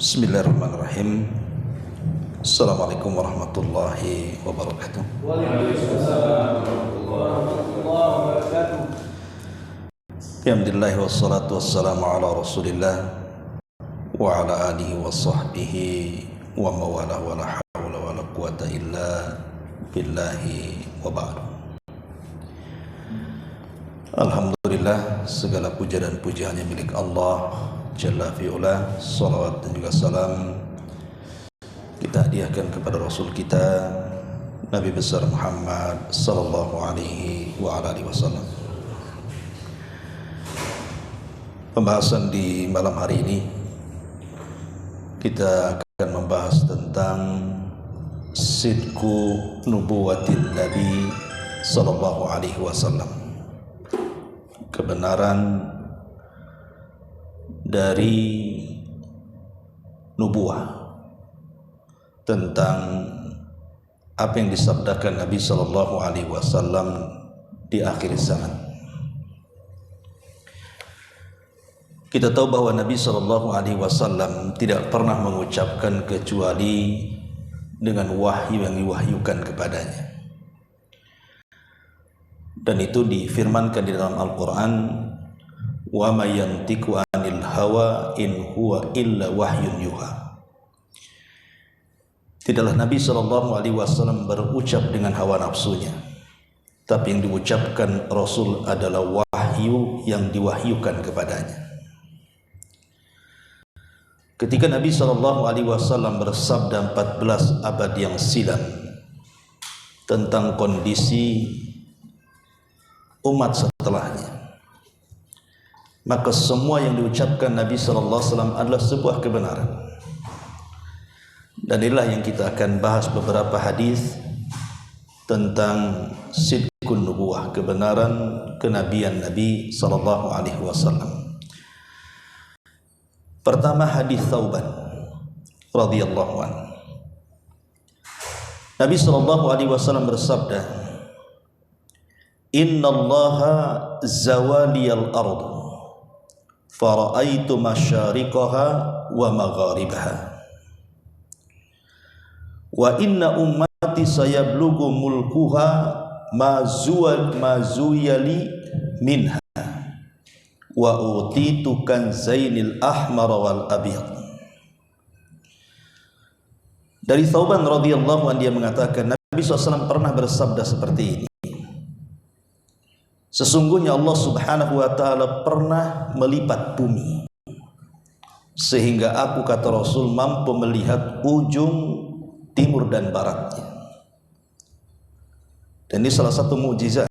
Bismillahirrahmanirrahim. Assalamualaikum warahmatullahi wabarakatuh. Waalaikumsalam warahmatullahi wabarakatuh. Alhamdulillah wassalatu wassalamu ala Rasulillah wa ala alihi wa sahbihi wa mawalah wa la hawla wa la quwata illa billahi wa ba'du. Alhamdulillah, segala puja dan pujiannya milik Allah Jalla fi'ula. Salawat dan juga salam kita hadiahkan kepada Rasul kita Nabi besar Muhammad sallallahu alaihi wa alihi wasallam. Pembahasan di malam hari ini kita akan membahas tentang sidqu nubuwatin Nabi sallallahu alaihi wasallam, kebenaran dari nubuah, tentang apa yang disabdakan Nabi sallallahu alaihi wasallam di akhir zaman. Kita tahu bahwa Nabi sallallahu alaihi wasallam tidak pernah mengucapkan kecuali dengan wahyu yang diwahyukan kepadanya. Dan itu difirmankan di dalam Al-Qur'an, wa may yantiqu 'anil hawa in huwa illa wahyun yuha. Tidaklah Nabi sallallahu alaihi wasallam berucap dengan hawa nafsunya, tapi yang diucapkan Rasul adalah wahyu yang diwahyukan kepadanya. Ketika Nabi sallallahu alaihi wasallam bersabda 14 abad yang silam tentang kondisi umat setelahnya, maka semua yang diucapkan Nabi sallallahu alaihi wasallam adalah sebuah kebenaran. Dan inilah yang kita akan bahas beberapa hadis tentang sidqun nubuwah, kebenaran kenabian Nabi sallallahu alaihi wasallam. Pertama, hadis Thauban radhiyallahu anhu. Nabi sallallahu alaihi wasallam bersabda, "Innallaha zawaliyal ardh fara'aitu masyariqaha wa magharibaha wa inna ummati sayablughu mulkuha ma zuyali minha wa utitu kanzainil ahmar wal abyad." Dari Thauban radhiyallahu anhu, dia mengatakan Nabi SAW pernah bersabda seperti ini, sesungguhnya Allah subhanahu wa ta'ala pernah melipat bumi sehingga aku, kata Rasul, mampu melihat ujung timur dan baratnya. Dan ini salah satu mukjizat.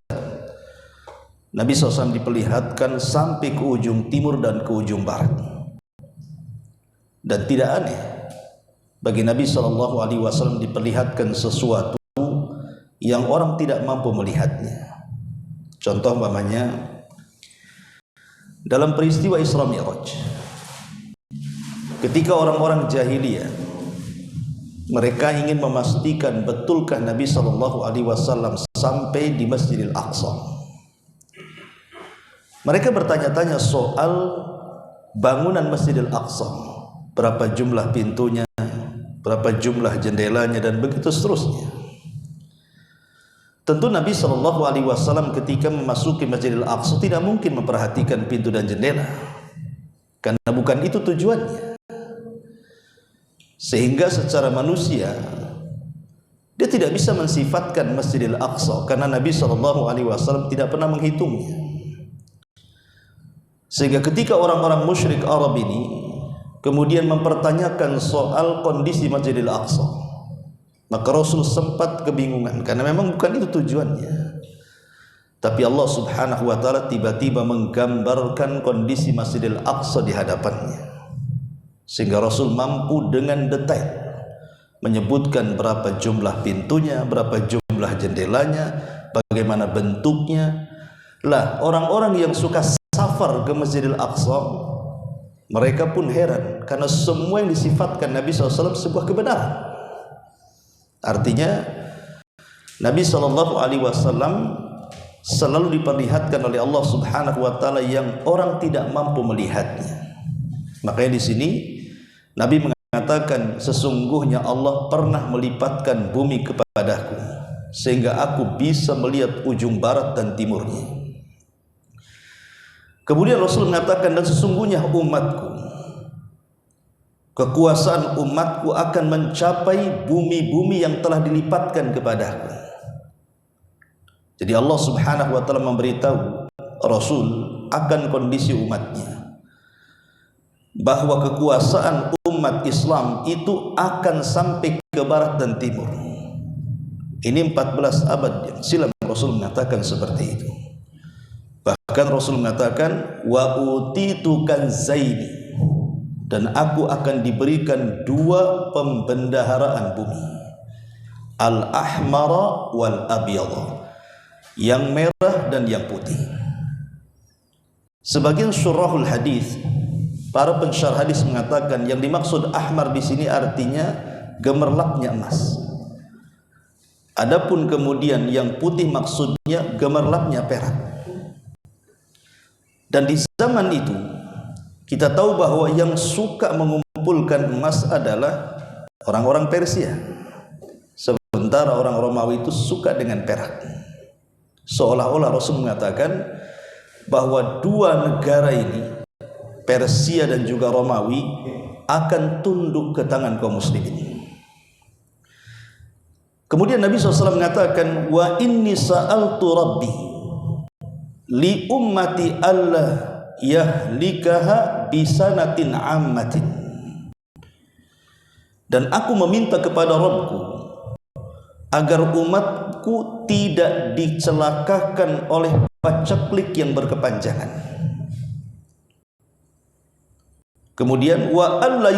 Nabi SAW diperlihatkan sampai ke ujung timur dan ke ujung barat. Dan tidak aneh bagi Nabi SAW diperlihatkan sesuatu yang orang tidak mampu melihatnya. Contoh umpamanya dalam peristiwa Isra Mi'raj, ketika orang-orang jahiliyah mereka ingin memastikan betulkah Nabi SAW sampai di Masjidil Aqsa. Mereka bertanya-tanya soal bangunan Masjidil Aqsa, berapa jumlah pintunya, berapa jumlah jendelanya, dan begitu seterusnya. Tentu Nabi SAW ketika memasuki Masjidil Aqsa tidak mungkin memperhatikan pintu dan jendela, karena bukan itu tujuannya. Sehingga secara manusia dia tidak bisa mensifatkan Masjidil Aqsa, karena Nabi SAW tidak pernah menghitungnya. Sehingga ketika orang-orang musyrik Arab ini kemudian mempertanyakan soal kondisi Masjidil Aqsa, maka Rasul sempat kebingungan, karena memang bukan itu tujuannya. Tapi Allah subhanahu wa ta'ala tiba-tiba menggambarkan kondisi Masjidil Aqsa di hadapannya, sehingga Rasul mampu dengan detail menyebutkan berapa jumlah pintunya, berapa jumlah jendelanya, bagaimana bentuknya. Lah, orang-orang yang suka safar ke Masjidil Aqsa, mereka pun heran, karena semua yang disifatkan Nabi SAW sebuah kebenaran. Artinya Nabi SAW selalu diperlihatkan oleh Allah Subhanahu wa taala yang orang tidak mampu melihatnya. Makanya di sini Nabi mengatakan mengatakan, sesungguhnya Allah pernah melipatkan bumi kepadaku sehingga aku bisa melihat ujung barat dan timurnya. Kemudian Rasul mengatakan, dan sesungguhnya umatku, kekuasaan umatku akan mencapai bumi-bumi yang telah dilipatkan kepadaku. Jadi Allah Subhanahu wa taala memberitahu Rasul akan kondisi umatnya, bahwa kekuasaan umat Islam itu akan sampai ke barat dan timur. Ini 14 abad yang silam Rasul mengatakan seperti itu. Bahkan Rasul mengatakan, wa utitu kanzaini, dan aku akan diberikan 2 pembendaharaan bumi, al-ahmara wal abyadha, yang merah dan yang putih. Sebagian syurahul hadis, para pensyarah hadis mengatakan yang dimaksud ahmar di sini artinya gemerlapnya emas. Adapun kemudian yang putih maksudnya gemerlapnya perak. Dan di zaman itu kita tahu bahwa yang suka mengumpulkan emas adalah orang-orang Persia, sementara orang Romawi itu suka dengan perak. Seolah-olah Rasul mengatakan bahwa 2 negara ini, Persia dan juga Romawi, akan tunduk ke tangan kaum muslimin. Kemudian Nabi SAW mengatakan, wa inni sa'altu rabbi li ummati alla yahlikaha bisanatin ammatin, dan aku meminta kepada Rabbku agar umatku tidak dicelakakan oleh paceklik yang berkepanjangan. Kemudian wa alla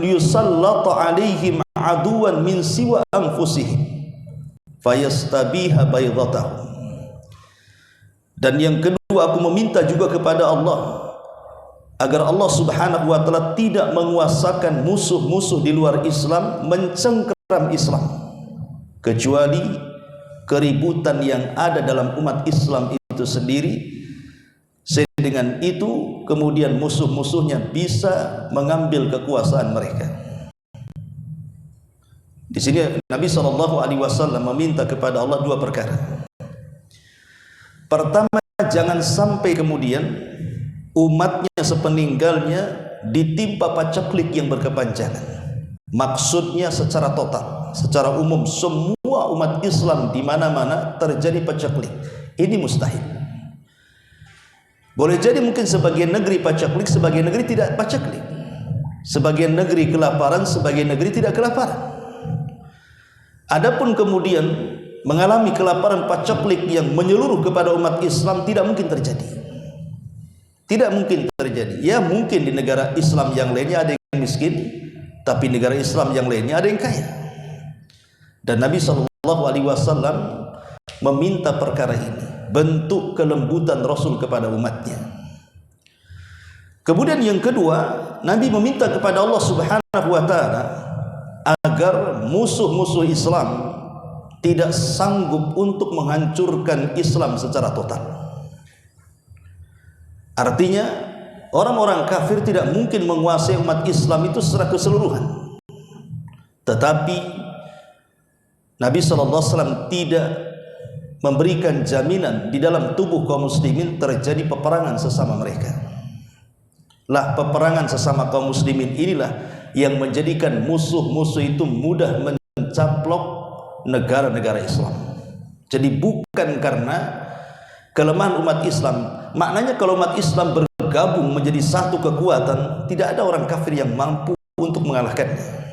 yusallata alaihim aduwan min siwa anfusihim fayastabiha baydatahum. Dan yang kedua, aku meminta juga kepada Allah agar Allah Subhanahu wa taala tidak menguasakan musuh-musuh di luar Islam mencengkeram Islam, kecuali keributan yang ada dalam umat Islam itu sendiri. Dengan itu kemudian musuh-musuhnya bisa mengambil kekuasaan mereka. Di sini Nabi SAW meminta kepada Allah 2 perkara. Pertama, jangan sampai kemudian umatnya sepeninggalnya ditimpa paceklik yang berkepanjangan. Maksudnya secara total, secara umum semua umat Islam di mana-mana terjadi paceklik. Ini mustahil. Boleh jadi mungkin sebagian negeri paceklik, sebagian negeri tidak paceklik. Sebagian negeri kelaparan, sebagian negeri tidak kelaparan. Adapun kemudian mengalami kelaparan paceklik yang menyeluruh kepada umat Islam tidak mungkin terjadi. Tidak mungkin terjadi. Ya mungkin di negara Islam yang lainnya ada yang miskin, tapi negara Islam yang lainnya ada yang kaya. Dan Nabi SAW meminta perkara ini, bentuk kelembutan Rasul kepada umatnya. Kemudian yang kedua, Nabi meminta kepada Allah Subhanahu wa taala agar musuh-musuh Islam tidak sanggup untuk menghancurkan Islam secara total. Artinya orang-orang kafir tidak mungkin menguasai umat Islam itu secara keseluruhan. Tetapi Nabi SAW tidak memberikan jaminan di dalam tubuh kaum muslimin terjadi peperangan sesama mereka. Lah peperangan sesama kaum muslimin inilah yang menjadikan musuh-musuh itu mudah mencaplok negara-negara Islam. Jadi bukan karena kelemahan umat Islam. Maknanya kalau umat Islam bergabung menjadi satu kekuatan, tidak ada orang kafir yang mampu untuk mengalahkannya.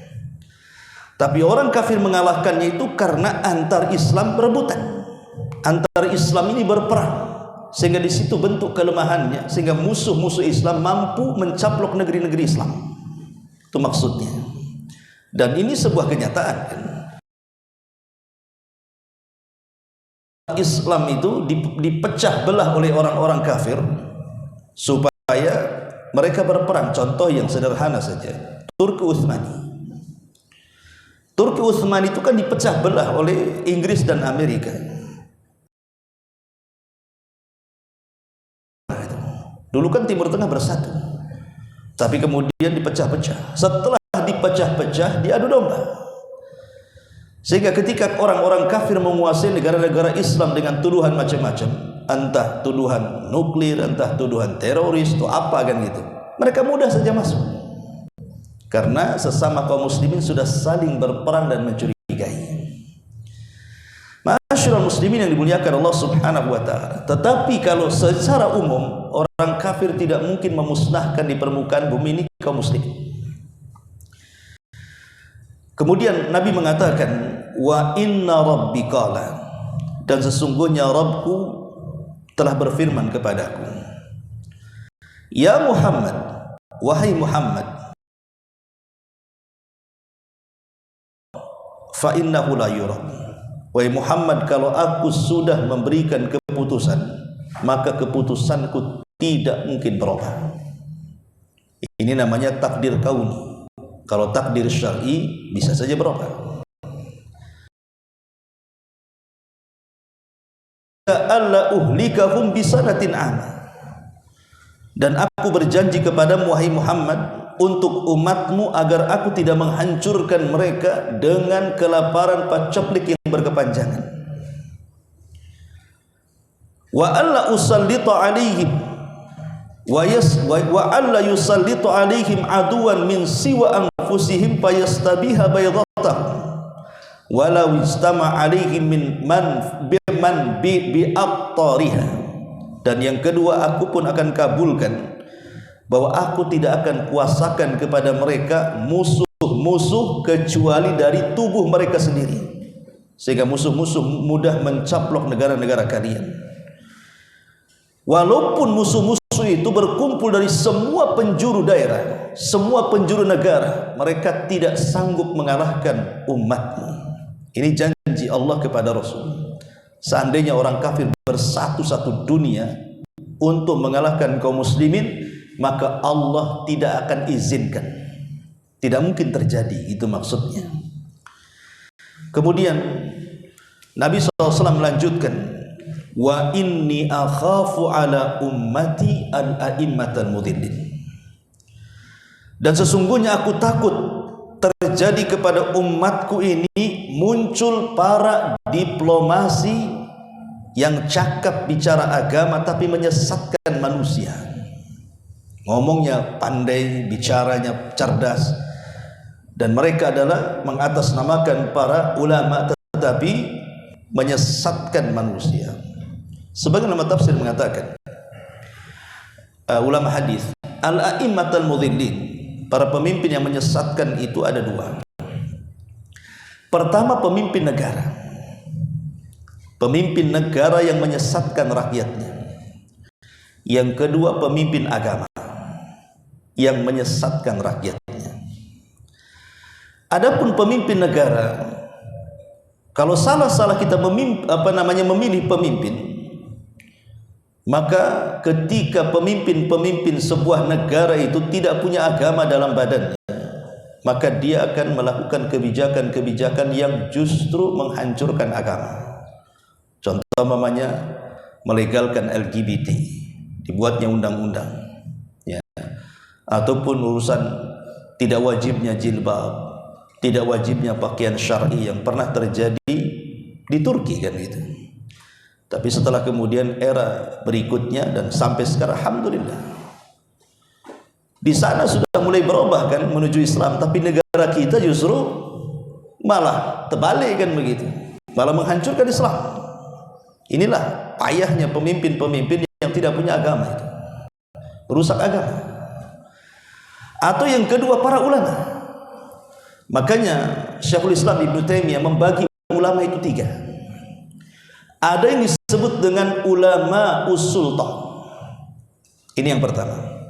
Tapi orang kafir mengalahkannya itu karena antar Islam berebutan. Antara Islam ini berperang, sehingga di situ bentuk kelemahannya, sehingga musuh-musuh Islam mampu mencaplok negeri-negeri Islam. Itu maksudnya. Dan ini sebuah kenyataan. Islam itu dipecah belah oleh orang-orang kafir supaya mereka berperang. Contoh yang sederhana saja, Turki Utsmani. Turki Utsmani itu kan dipecah belah oleh Inggris dan Amerika. Dulu kan Timur Tengah bersatu, tapi kemudian dipecah-pecah. Setelah dipecah dipecah-pecah, diadu domba. Sehingga ketika orang-orang kafir menguasai negara-negara Islam dengan tuduhan macam-macam, entah tuduhan nuklir, entah tuduhan teroris atau apa kan gitu, mereka mudah saja masuk. Karena sesama kaum muslimin sudah saling berperang dan mencurigai. Ma'asyiral muslimin yang dimuliakan Allah Subhanahu wa taala. Tetapi kalau secara umum orang kafir tidak mungkin memusnahkan di permukaan bumi ini kaum muslimin. Kemudian Nabi mengatakan, wa inna rabbi qala, dan sesungguhnya Rabbku telah berfirman kepadaku, ya Muhammad, wahai Muhammad, fa innahu la yurad, wahai Muhammad, kalau aku sudah memberikan keputusan, maka keputusanku tidak mungkin berubah. Ini namanya takdir kauni. Kalau takdir syar'i bisa saja berubah. Alla uhlikahum bisanatin ama, dan aku berjanji kepadamu wahai Muhammad untuk umatmu agar aku tidak menghancurkan mereka dengan kelaparan paceklik yang berkepanjangan. Wa alla usallita alaihim wa alla yusallitu alaihim aduwan min siwa anfusihim fayastabiha baydatahum walau istama alaihim min man bi aqtariha. Dan yang kedua, aku pun akan kabulkan bahwa aku tidak akan kuasakan kepada mereka musuh-musuh kecuali dari tubuh mereka sendiri, sehingga musuh-musuh mudah mencaplok negara-negara kalian. Walaupun musuh-musuh itu berkumpul dari semua penjuru daerah, semua penjuru negara, mereka tidak sanggup mengalahkan umatmu. Ini janji Allah kepada Rasul. Seandainya orang kafir bersatu satu dunia untuk mengalahkan kaum muslimin, maka Allah tidak akan izinkan. Tidak mungkin terjadi, itu maksudnya. Kemudian Nabi SAW melanjutkan, wa inni akhafu ala ummati al-a'immatal mudhillin, dan sesungguhnya aku takut terjadi kepada umatku ini muncul para diplomasi yang cakap bicara agama tapi menyesatkan manusia. Ngomongnya pandai, bicaranya cerdas, dan mereka adalah mengatasnamakan para ulama tetapi menyesatkan manusia. Sebagian ulama tafsir mengatakan, ulama hadis, al-a'immatul mudhillin, para pemimpin yang menyesatkan itu ada dua. Pertama, pemimpin negara. Pemimpin negara yang menyesatkan rakyatnya. Yang kedua, pemimpin agama yang menyesatkan rakyatnya. Adapun pemimpin negara, kalau salah-salah kita memilih pemimpin, maka ketika pemimpin-pemimpin sebuah negara itu tidak punya agama dalam badannya, maka dia akan melakukan kebijakan-kebijakan yang justru menghancurkan agama. Contoh namanya melegalkan LGBT, dibuatnya undang-undang, ya. Ataupun urusan tidak wajibnya jilbab, tidak wajibnya pakaian syar'i yang pernah terjadi di Turki kan gitu. Tapi setelah kemudian era berikutnya dan sampai sekarang, alhamdulillah, di sana sudah mulai berubah kan menuju Islam, tapi negara kita justru malah terbalik kan begitu, malah menghancurkan Islam. Inilah payahnya pemimpin-pemimpin yang tidak punya agama itu, merusak agama. Atau yang kedua, para ulama. Makanya Syekhul Islam Ibnu Taimiyah membagi ulama itu tiga. Ada yang disebut dengan ulama usultah. Ini yang pertama.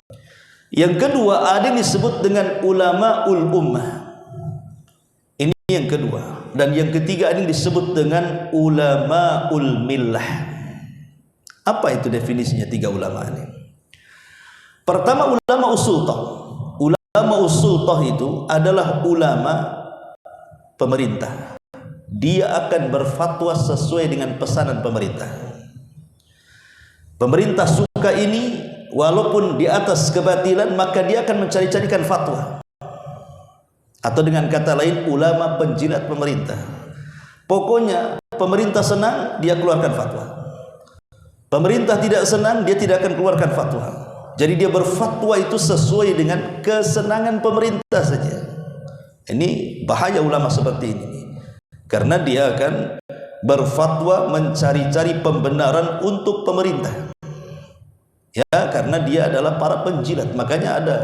Yang kedua, ada yang disebut dengan ulama ummah. Ini yang kedua. Dan yang ketiga, ada yang disebut dengan ulama millah. Apa itu definisinya tiga ulama ini? Pertama, ulama usultah. Ulama usultah itu adalah ulama pemerintah. Dia akan berfatwa sesuai dengan pesanan pemerintah. Pemerintah suka ini, walaupun di atas kebatilan, maka dia akan mencari-carikan fatwa. atau dengan kata lain ulama penjilat pemerintah. Pokoknya pemerintah senang dia keluarkan fatwa, pemerintah tidak senang dia tidak akan keluarkan fatwa. Jadi dia berfatwa itu sesuai dengan kesenangan pemerintah saja. Ini bahaya ulama seperti ini, karena dia akan berfatwa mencari-cari pembenaran untuk pemerintah. Ya, karena dia adalah para penjilat. Makanya ada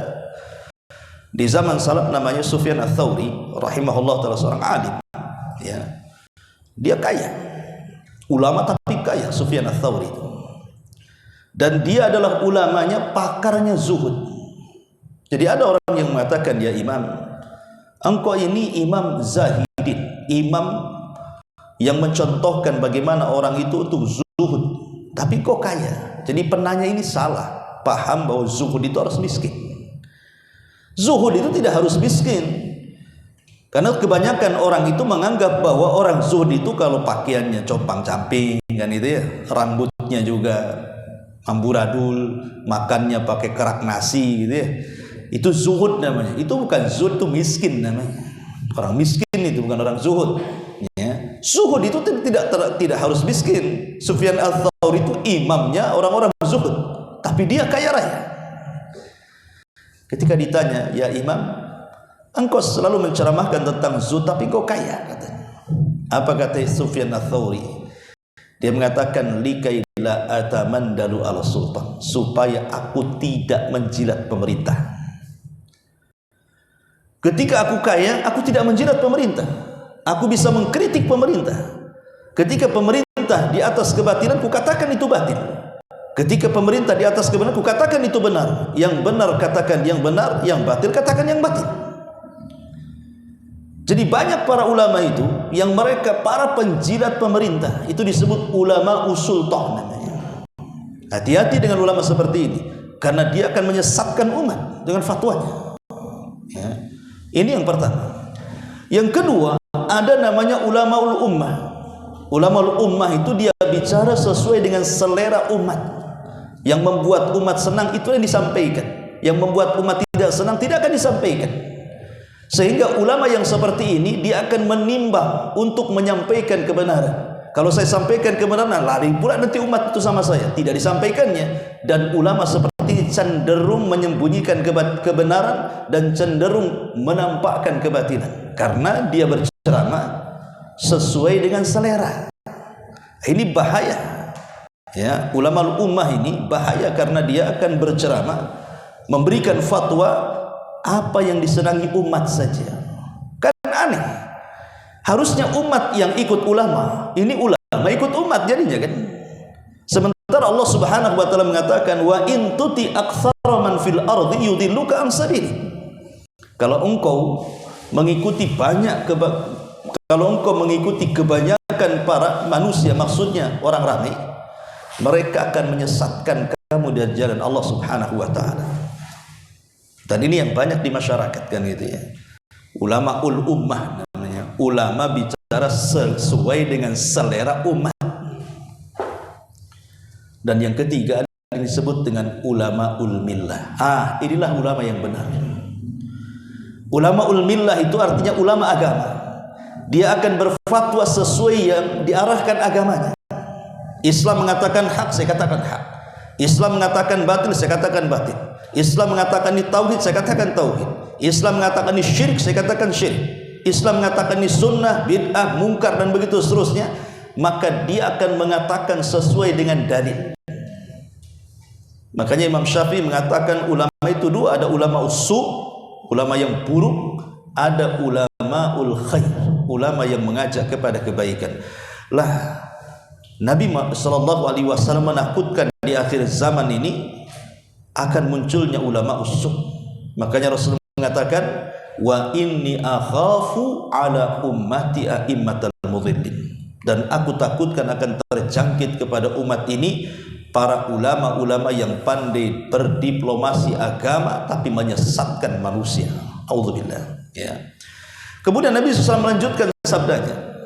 di zaman salaf namanya Sufyan Ats-Tsauri rahimahullah taala, seorang alim. Ya. Dia kaya, ulama tapi kaya, Sufyan Ats-Tsauri itu. Dan dia adalah ulamanya, pakarnya zuhud. Jadi ada orang yang mengatakan, ya imam, engkau ini imam zahidin, imam yang mencontohkan bagaimana orang itu untuk zuhud, tapi kok kaya. Jadi penanya ini salah paham bahwa zuhud itu harus miskin. Zuhud itu tidak harus miskin, karena kebanyakan orang itu menganggap bahwa orang zuhud itu kalau pakaiannya compang-camping kan itu ya, rambutnya juga amburadul, makannya pakai kerak nasi gitu ya, itu zuhud namanya. Itu bukan zuhud, itu miskin namanya. Orang miskin itu bukan orang zuhud ya. Zuhud itu tidak harus miskin. Sufyan Ats-Tsauri itu imamnya orang-orang zuhud, tapi dia kaya raya. Ketika ditanya, ya imam, engkau selalu menceramahkan tentang zuhud tapi kau kaya, katanya. Apa kata Sufyan Ats-Tsauri? Dia mengatakan, likai la atamandalu ala sultan, supaya aku tidak menjilat pemerintah. Ketika aku kaya, aku tidak menjilat pemerintah. Aku bisa mengkritik pemerintah. Ketika pemerintah di atas kebatilan, ku katakan itu batil. Ketika pemerintah di atas kebenaran, ku katakan itu benar. Yang benar katakan yang benar, yang batil katakan yang batil. Jadi banyak para ulama itu yang mereka para penjilat pemerintah, itu disebut ulama usultah namanya. Hati-hati dengan ulama seperti ini, karena dia akan menyesatkan umat dengan fatwanya. Ya. Ini yang pertama. Yang kedua, ada namanya ulamaul ummah. Ulamaul ummah itu dia bicara sesuai dengan selera umat. Yang membuat umat senang itu yang disampaikan, yang membuat umat tidak senang tidak akan disampaikan. Sehingga ulama yang seperti ini dia akan menimbang untuk menyampaikan kebenaran. Kalau saya sampaikan kebenaran, lari pula nanti umat itu sama saya. Tidak disampaikannya. Dan ulama seperti ini cenderung menyembunyikan kebenaran dan cenderung menampakkan kebatilan, karena dia berceramah sesuai dengan selera. Ini bahaya. Ya, ulama ummah ini bahaya karena dia akan berceramah, memberikan fatwa apa yang disenangi umat saja. Kan aneh. Harusnya umat yang ikut ulama. Ini ulama ikut umat jadinya kan. Sementara Allah Subhanahu wa taala mengatakan, wa in tuti aktsara man fil ardi yudilluka an sabili. Kalau engkau mengikuti kebanyakan para manusia, maksudnya orang ramai, mereka akan menyesatkan kamu dari jalan Allah Subhanahu wa taala. Dan ini yang banyak di masyarakat kan gitu ya. Ulama ummah namanya. Ulama bicara sesuai dengan selera umat. Dan yang ketiga ini disebut dengan ulama millah. Inilah ulama yang benar. Ulama millah itu artinya ulama agama. Dia akan berfatwa sesuai yang diarahkan agamanya. Islam mengatakan hak, saya katakan hak. Islam mengatakan batil, saya katakan batil. Islam mengatakan ini tauhid, saya katakan tauhid. Islam mengatakan ini syirik, saya katakan syirik. Islam mengatakan ini sunnah, bid'ah, mungkar dan begitu seterusnya. Maka dia akan mengatakan sesuai dengan dalil. Makanya Imam Syafi'i mengatakan ulama itu dua, ada ulama usu, ulama yang buruk, ada ulama khair, ulama yang mengajak kepada kebaikan. Lah, Nabi sallallahu alaihi wasallam menakutkan di akhir zaman ini akan munculnya ulama usuh. Makanya Rasulullah mengatakan, wa inni akhafu ala ummati a'immatal mudhillin. Dan aku takutkan akan terjangkit kepada umat ini para ulama-ulama yang pandai berdiplomasi agama tapi menyesatkan manusia. Auzubillah. Ya. Kemudian Nabi SAW melanjutkan sabdanya,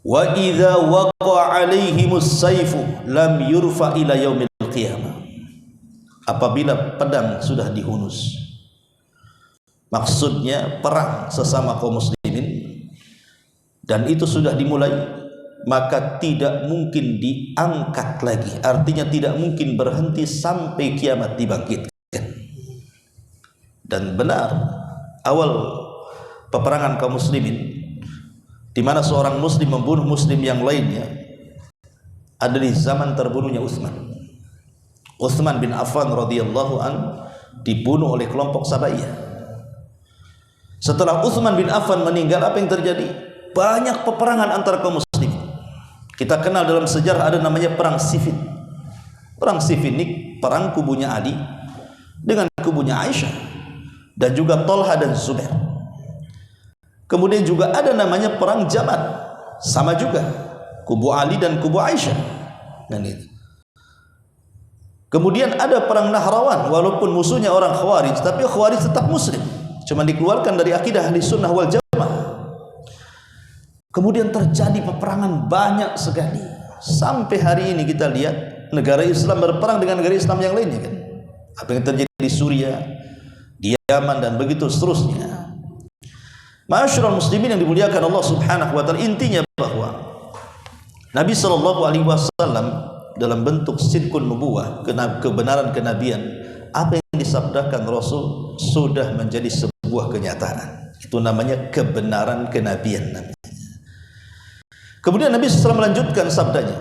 wa idza waqa'a 'alaihimus sayfu lam yurfa ila yaumil qiyamah. Apabila pedang sudah dihunus, maksudnya perang sesama kaum muslimin, dan itu sudah dimulai, maka tidak mungkin diangkat lagi. Artinya tidak mungkin berhenti sampai kiamat dibangkitkan. Dan benar, awal peperangan kaum muslimin, di mana seorang muslim membunuh muslim yang lainnya, ada di zaman terbunuhnya Utsman bin Affan radhiyallahu an dibunuh oleh kelompok Sabaiyah. Setelah Utsman bin Affan meninggal, apa yang terjadi? Banyak peperangan antara kaum muslimin. Kita kenal dalam sejarah ada namanya perang Siffin. Perang Siffin ini perang kubunya Ali dengan kubunya Aisyah dan juga Thalha dan Zubair. Kemudian juga ada namanya perang Jamal, sama juga kubu Ali dan kubu Aisyah. Dan itu. Kemudian ada perang Nahrawan, walaupun musuhnya orang Khawarij, tapi Khawarij tetap muslim, cuma dikeluarkan dari akidah ahli sunnah wal jamaah. Kemudian terjadi peperangan banyak sekali, sampai hari ini kita lihat negara Islam berperang dengan negara Islam yang lainnya kan. Apa yang terjadi di Suriah, di Yaman, dan begitu seterusnya. Ma'asyiral muslimin yang dimuliakan Allah Subhanahu wa taala, intinya bahwa Nabi sallallahu alaihi wasallam dalam bentuk sidqun nubuwah, kebenaran kenabian, apa yang disabdakan Rasul sudah menjadi sebuah kenyataan. Itu namanya kebenaran kenabian namanya. Kemudian Nabi SAW melanjutkan sabdanya,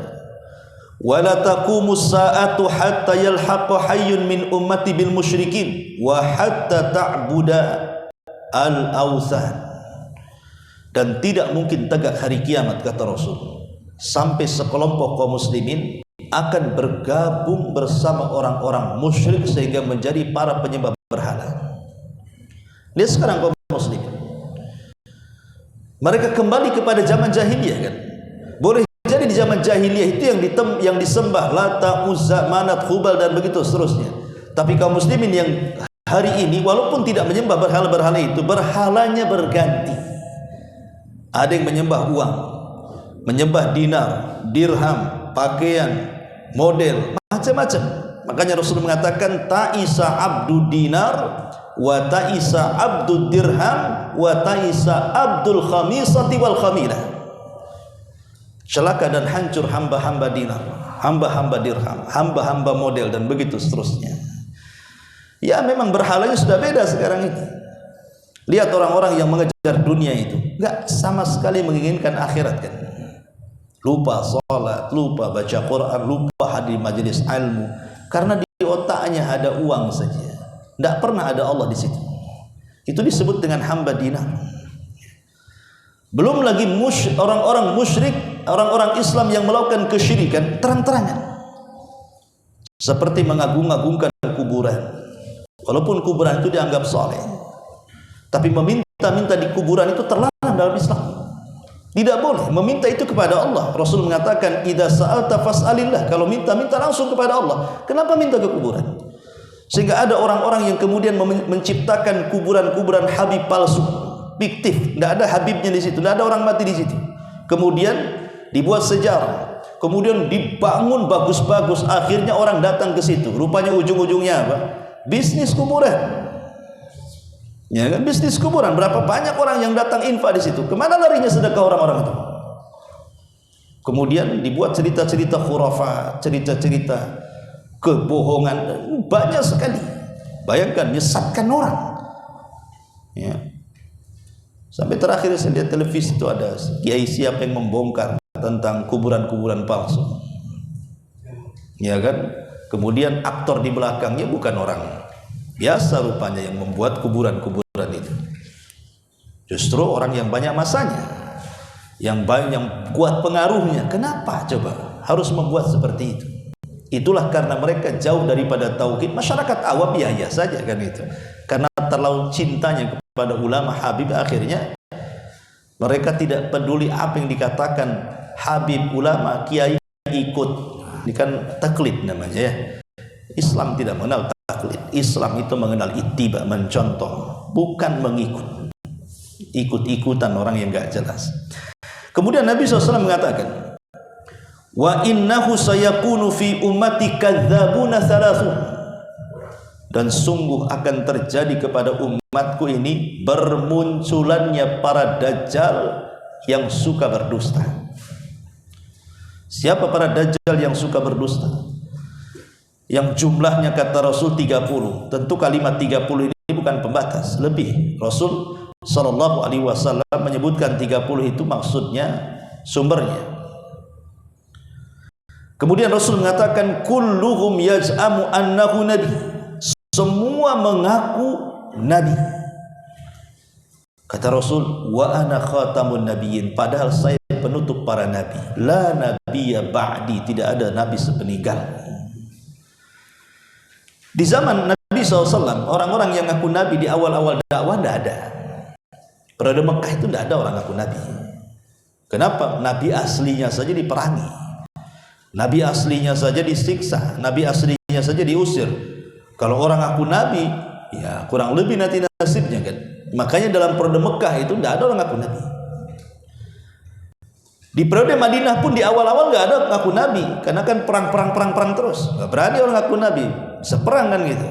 wala taqumus sa'atu hatta yalhaqa hayyun min ummati bil musyrikin wa hatta ta'buda al-awthan. Dan tidak mungkin tegak hari kiamat, kata Rasul, sampai sekelompok kaum muslimin akan bergabung bersama orang-orang musyrik sehingga menjadi para penyembah berhala. Lihat sekarang kaum muslimin, mereka kembali kepada zaman jahiliyah kan. Boleh jadi di zaman jahiliyah itu yang disembah Lata, Uzza, Manat, Hubal, dan begitu seterusnya. Tapi kaum muslimin yang hari ini walaupun tidak menyembah berhala-berhala itu, berhalanya berganti. Ada yang menyembah uang, menyembah dinar, dirham, pakaian, model, macam-macam. Makanya Rasul mengatakan ta'isa abdu dinar wa ta'isa abdu dirham wa ta'isa abdul khamisati wal khamilah. Celaka dan hancur hamba-hamba dinar, hamba-hamba dirham, hamba-hamba model, dan begitu seterusnya. Ya memang berhalanya sudah beda sekarang ini. Lihat orang-orang yang mengejar dunia itu, enggak sama sekali menginginkan akhirat kan. Lupa sholat, lupa baca Quran, lupa hadir majelis ilmu, karena di otaknya ada uang saja. Tidak pernah ada Allah di situ. Itu disebut dengan hamba dinar. Belum lagi orang-orang musyrik, orang-orang Islam yang melakukan kesyirikan terang-terangan, seperti mengagung-agungkan kuburan. Walaupun kuburan itu dianggap soleh, tapi meminta-minta di kuburan itu terlarang dalam Islam. Tidak boleh meminta itu kepada Allah. Rasul mengatakan, idza sa'alta fas'alillah. Kalau minta-minta langsung kepada Allah. Kenapa minta ke kuburan? Sehingga ada orang-orang yang kemudian menciptakan kuburan-kuburan habib palsu, fiktif, tidak ada habibnya di situ, tidak ada orang mati di situ. Kemudian dibuat sejarah, kemudian dibangun bagus-bagus, akhirnya orang datang ke situ. Rupanya ujung-ujungnya apa? Bisnis kuburan. Ya kan, bisnis kuburan. Berapa banyak orang yang datang infak di situ? Kemana larinya sedekah orang-orang itu? Kemudian dibuat cerita-cerita khurafat, cerita-cerita kebohongan, banyak sekali. Bayangkan, menyesatkan orang. Ya. Sampai terakhir saya lihat televisi itu ada kiai siapa yang membongkar tentang kuburan-kuburan palsu. Ya kan? Kemudian aktor di belakangnya bukan orang biasa rupanya yang membuat kuburan-kuburan itu. Justru orang yang banyak masanya, yang kuat pengaruhnya. Kenapa coba harus membuat seperti itu? Itulah karena mereka jauh daripada tauhid. Masyarakat awam ya saja kan itu. Karena terlalu cintanya kepada ulama habib, akhirnya mereka tidak peduli apa yang dikatakan habib, ulama, kiai, ikut. Ini kan taklid namanya ya. Islam tidak mengenal taklid. Islam itu mengenal ittiba, mencontoh, bukan mengikut. Ikut-ikutan orang yang enggak jelas. Kemudian Nabi SAW mengatakan, wa innahu sayakunu fi ummati kadzabuna thalathun. dan sungguh akan terjadi kepada umatku ini bermunculannya para dajjal yang suka berdusta. Siapa para dajjal yang suka berdusta? Yang jumlahnya kata Rasul 30. Tentu kalimat 30 ini bukan pembatas, lebih. Rasul sallallahu alaihi wasallam menyebutkan 30 itu maksudnya sumbernya. Kemudian Rasul mengatakan kulluhum yaj'amu annahu nabi. Semua mengaku nabi. Kata Rasul, wa ana khatamun nabiyyin, padahal saya penutup para nabi. La nabiyya ba'di, tidak ada nabi sepeninggal. Di zaman Nabi SAW, orang-orang yang ngaku nabi di awal-awal dakwah tidak ada. Pada Mekah itu tidak ada orang ngaku nabi. Kenapa? Nabi aslinya saja diperangi, nabi aslinya saja disiksa, nabi aslinya saja diusir. Kalau orang ngaku nabi, ya kurang lebih nanti nasibnya kan. Makanya dalam periode Mekah itu tidak ada orang ngaku nabi. Di periode Madinah pun di awal-awal nggak ada ngaku nabi, karena kan perang terus, nggak berani orang ngaku nabi, seperang kan gitu.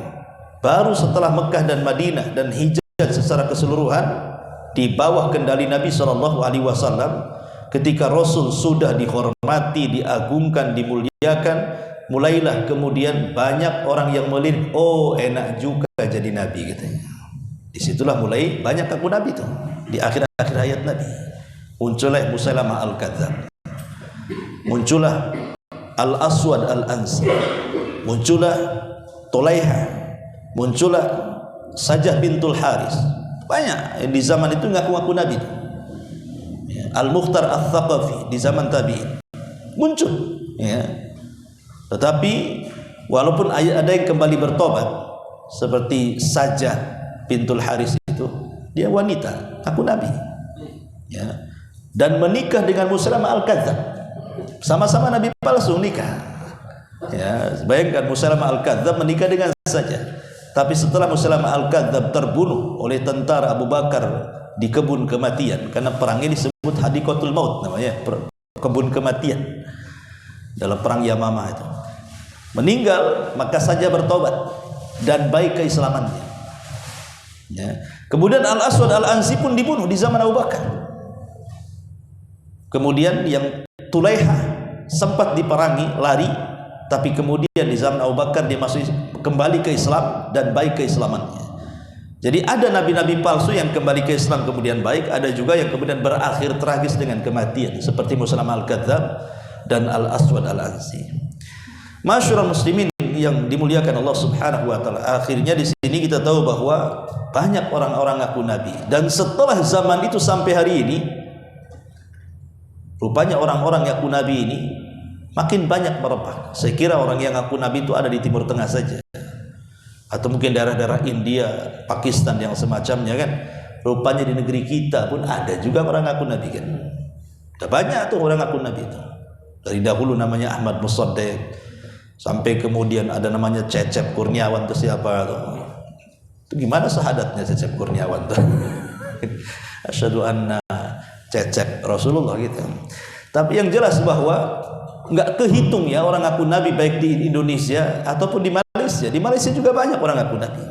Baru setelah Mekah dan Madinah dan hijrah secara keseluruhan di bawah kendali Nabi SAW, ketika Rasul sudah dihormati, diagungkan, dimuliakan, mulailah kemudian banyak orang yang melihat, oh enak juga jadi nabi katanya. Disitulah mulai banyak ngaku nabi itu. Di akhir-akhir hayat Nabi muncullah Musailamah al-Kadzdzab, muncullah Al-Aswad al-Ansi, muncullah Tulaiha, muncullah Sajah bintul Haris. Banyak yang di zaman itu ngaku-ngaku nabi itu. Al-Mukhtar al-Thaqafi di zaman tabi'in muncul, ya. Tetapi walaupun ada yang kembali bertobat seperti Sajah bintul Haris itu, dia wanita ngaku nabi, ya, dan menikah dengan Musailamah al-Kadzdzab. Sama-sama nabi palsu nikah, ya. Bayangkan Musailamah al-Kadzdzab menikah dengan Sajah. Tapi setelah Musailamah al-Kadzdzab terbunuh oleh tentara Abu Bakar di kebun kematian, karena perang ini disebut Hadiqatul Maut namanya, kebun kematian dalam perang Yamamah itu. Meninggal, maka Sajah bertobat dan baik keislamannya, ya. Kemudian Al-Aswad al-Ansi pun dibunuh di zaman Abu Bakar. Kemudian yang Tulaiha sempat diperangi, lari, tapi kemudian di zaman Abu Bakar dia masih kembali ke Islam dan baik keislamannya. Jadi ada nabi-nabi palsu yang kembali ke Islam kemudian baik, ada juga yang kemudian berakhir tragis dengan kematian seperti Musailamah al-Kadzdzab dan Al-Aswad al-Ansi. Masyarul muslimin yang dimuliakan Allah Subhanahu wa taala, akhirnya di sini kita tahu bahwa banyak orang-orang ngaku nabi, dan setelah zaman itu sampai hari ini rupanya orang-orang ngaku nabi ini makin banyak merebak. Saya kira orang yang ngaku nabi itu ada di Timur Tengah saja, atau mungkin daerah-daerah India, Pakistan yang semacamnya kan. Rupanya di negeri kita pun ada juga orang ngaku nabi kan. Ada banyak tuh orang ngaku nabi itu. Dari dahulu namanya Ahmad Musaddiq, sampai kemudian ada namanya Cecep Kurniawan, itu siapa tuh? Itu gimana syahadatnya Cecep Kurniawan tuh? Asyhadu anna Cecep Rasulullah gitu. Tapi yang jelas bahwa nggak kehitung ya orang ngaku nabi baik di Indonesia ataupun di Malaysia. Di Malaysia juga banyak orang ngaku nabi.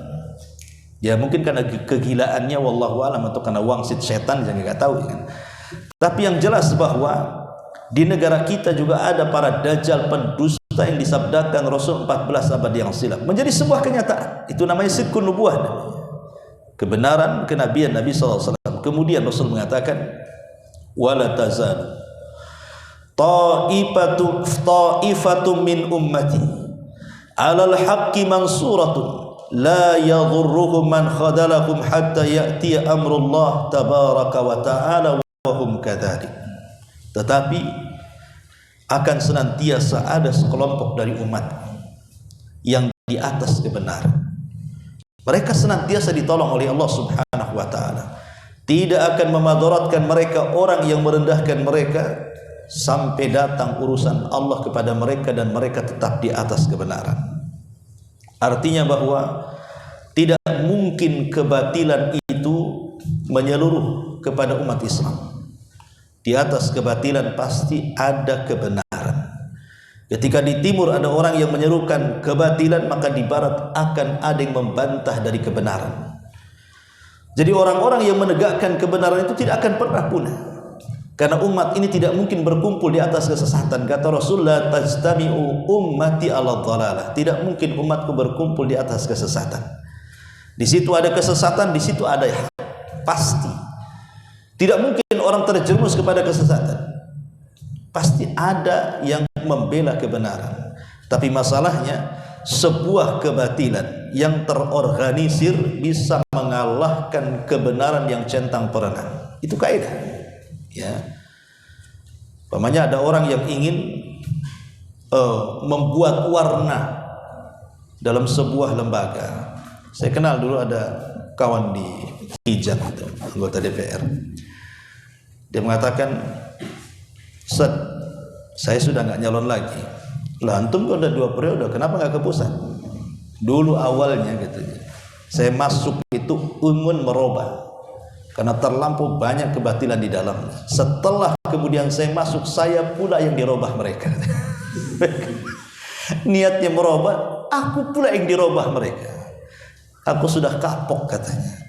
Ya mungkin karena kegilaannya wallahu alam, atau karena wangsit setan, yang nggak tahu ya. Tapi yang jelas bahwa di negara kita juga ada para dajjal pendusta yang disabdakan Rasul 14 abad yang silam menjadi sebuah kenyataan. Itu namanya sidqun nubuwah, kebenaran kenabian Nabi SAW. Kemudian Rasul mengatakan wala tazal ta'ifatun min ummati alal haqqi mansuratun la yadhurruhum man khadalahum hatta ya'tiya amrullah tabaraka wa ta'ala wa hum kadzalik. Tetapi akan senantiasa ada sekelompok dari umat yang di atas kebenaran. Mereka senantiasa ditolong oleh Allah Subhanahu wa taala. Tidak akan memadaratkan mereka orang yang merendahkan mereka sampai datang urusan Allah kepada mereka dan mereka tetap di atas kebenaran. Artinya bahwa tidak mungkin kebatilan itu menyeluruh kepada umat Islam. Di atas kebatilan pasti ada kebenaran. Ketika di timur ada orang yang menyerukan kebatilan, maka di barat akan ada yang membantah dari kebenaran. Jadi orang-orang yang menegakkan kebenaran itu tidak akan pernah punah, karena umat ini tidak mungkin berkumpul di atas kesesatan. Kata Rasulullah, tajtami'u ummati ala dhalalah, tidak mungkin umatku berkumpul di atas kesesatan. Di situ ada kesesatan, di situ ada hak, pasti. Tidak mungkin orang terjerumus kepada kesesatan, pasti ada yang membela kebenaran. Tapi masalahnya, sebuah kebatilan yang terorganisir bisa mengalahkan kebenaran yang centang perenang. Itu kaidah. Ya, umpamanya ada orang yang ingin membuat warna dalam sebuah lembaga. Saya kenal dulu ada kawan di Hijab itu, anggota DPR. Dia mengatakan, "Ustaz, saya sudah nggak nyalon lagi." Lah, antum udah 2 periode, kenapa nggak ke pusat? Dulu awalnya gitu, saya masuk itu ingin merubah, karena terlampau banyak kebatilan di dalamnya. Setelah kemudian saya masuk, saya pula yang dirubah mereka. Niatnya merubah, aku pula yang dirubah mereka. Aku sudah kapok katanya.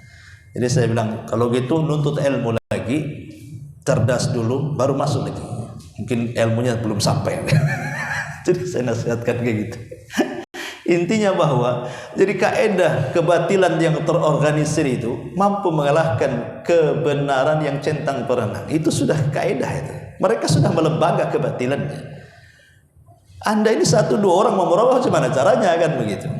Jadi saya bilang, kalau gitu nuntut ilmu lagi, cerdas dulu, baru masuk lagi. Mungkin ilmunya belum sampai. Jadi saya nasihatkan kayak gitu. Intinya bahwa jadi kaedah kebatilan yang terorganisir itu mampu mengalahkan kebenaran yang centang perenang. Itu sudah kaedah itu. Mereka sudah melembaga kebatilannya. Anda ini 1-2 orang mau merubah, gimana caranya, kan begitu.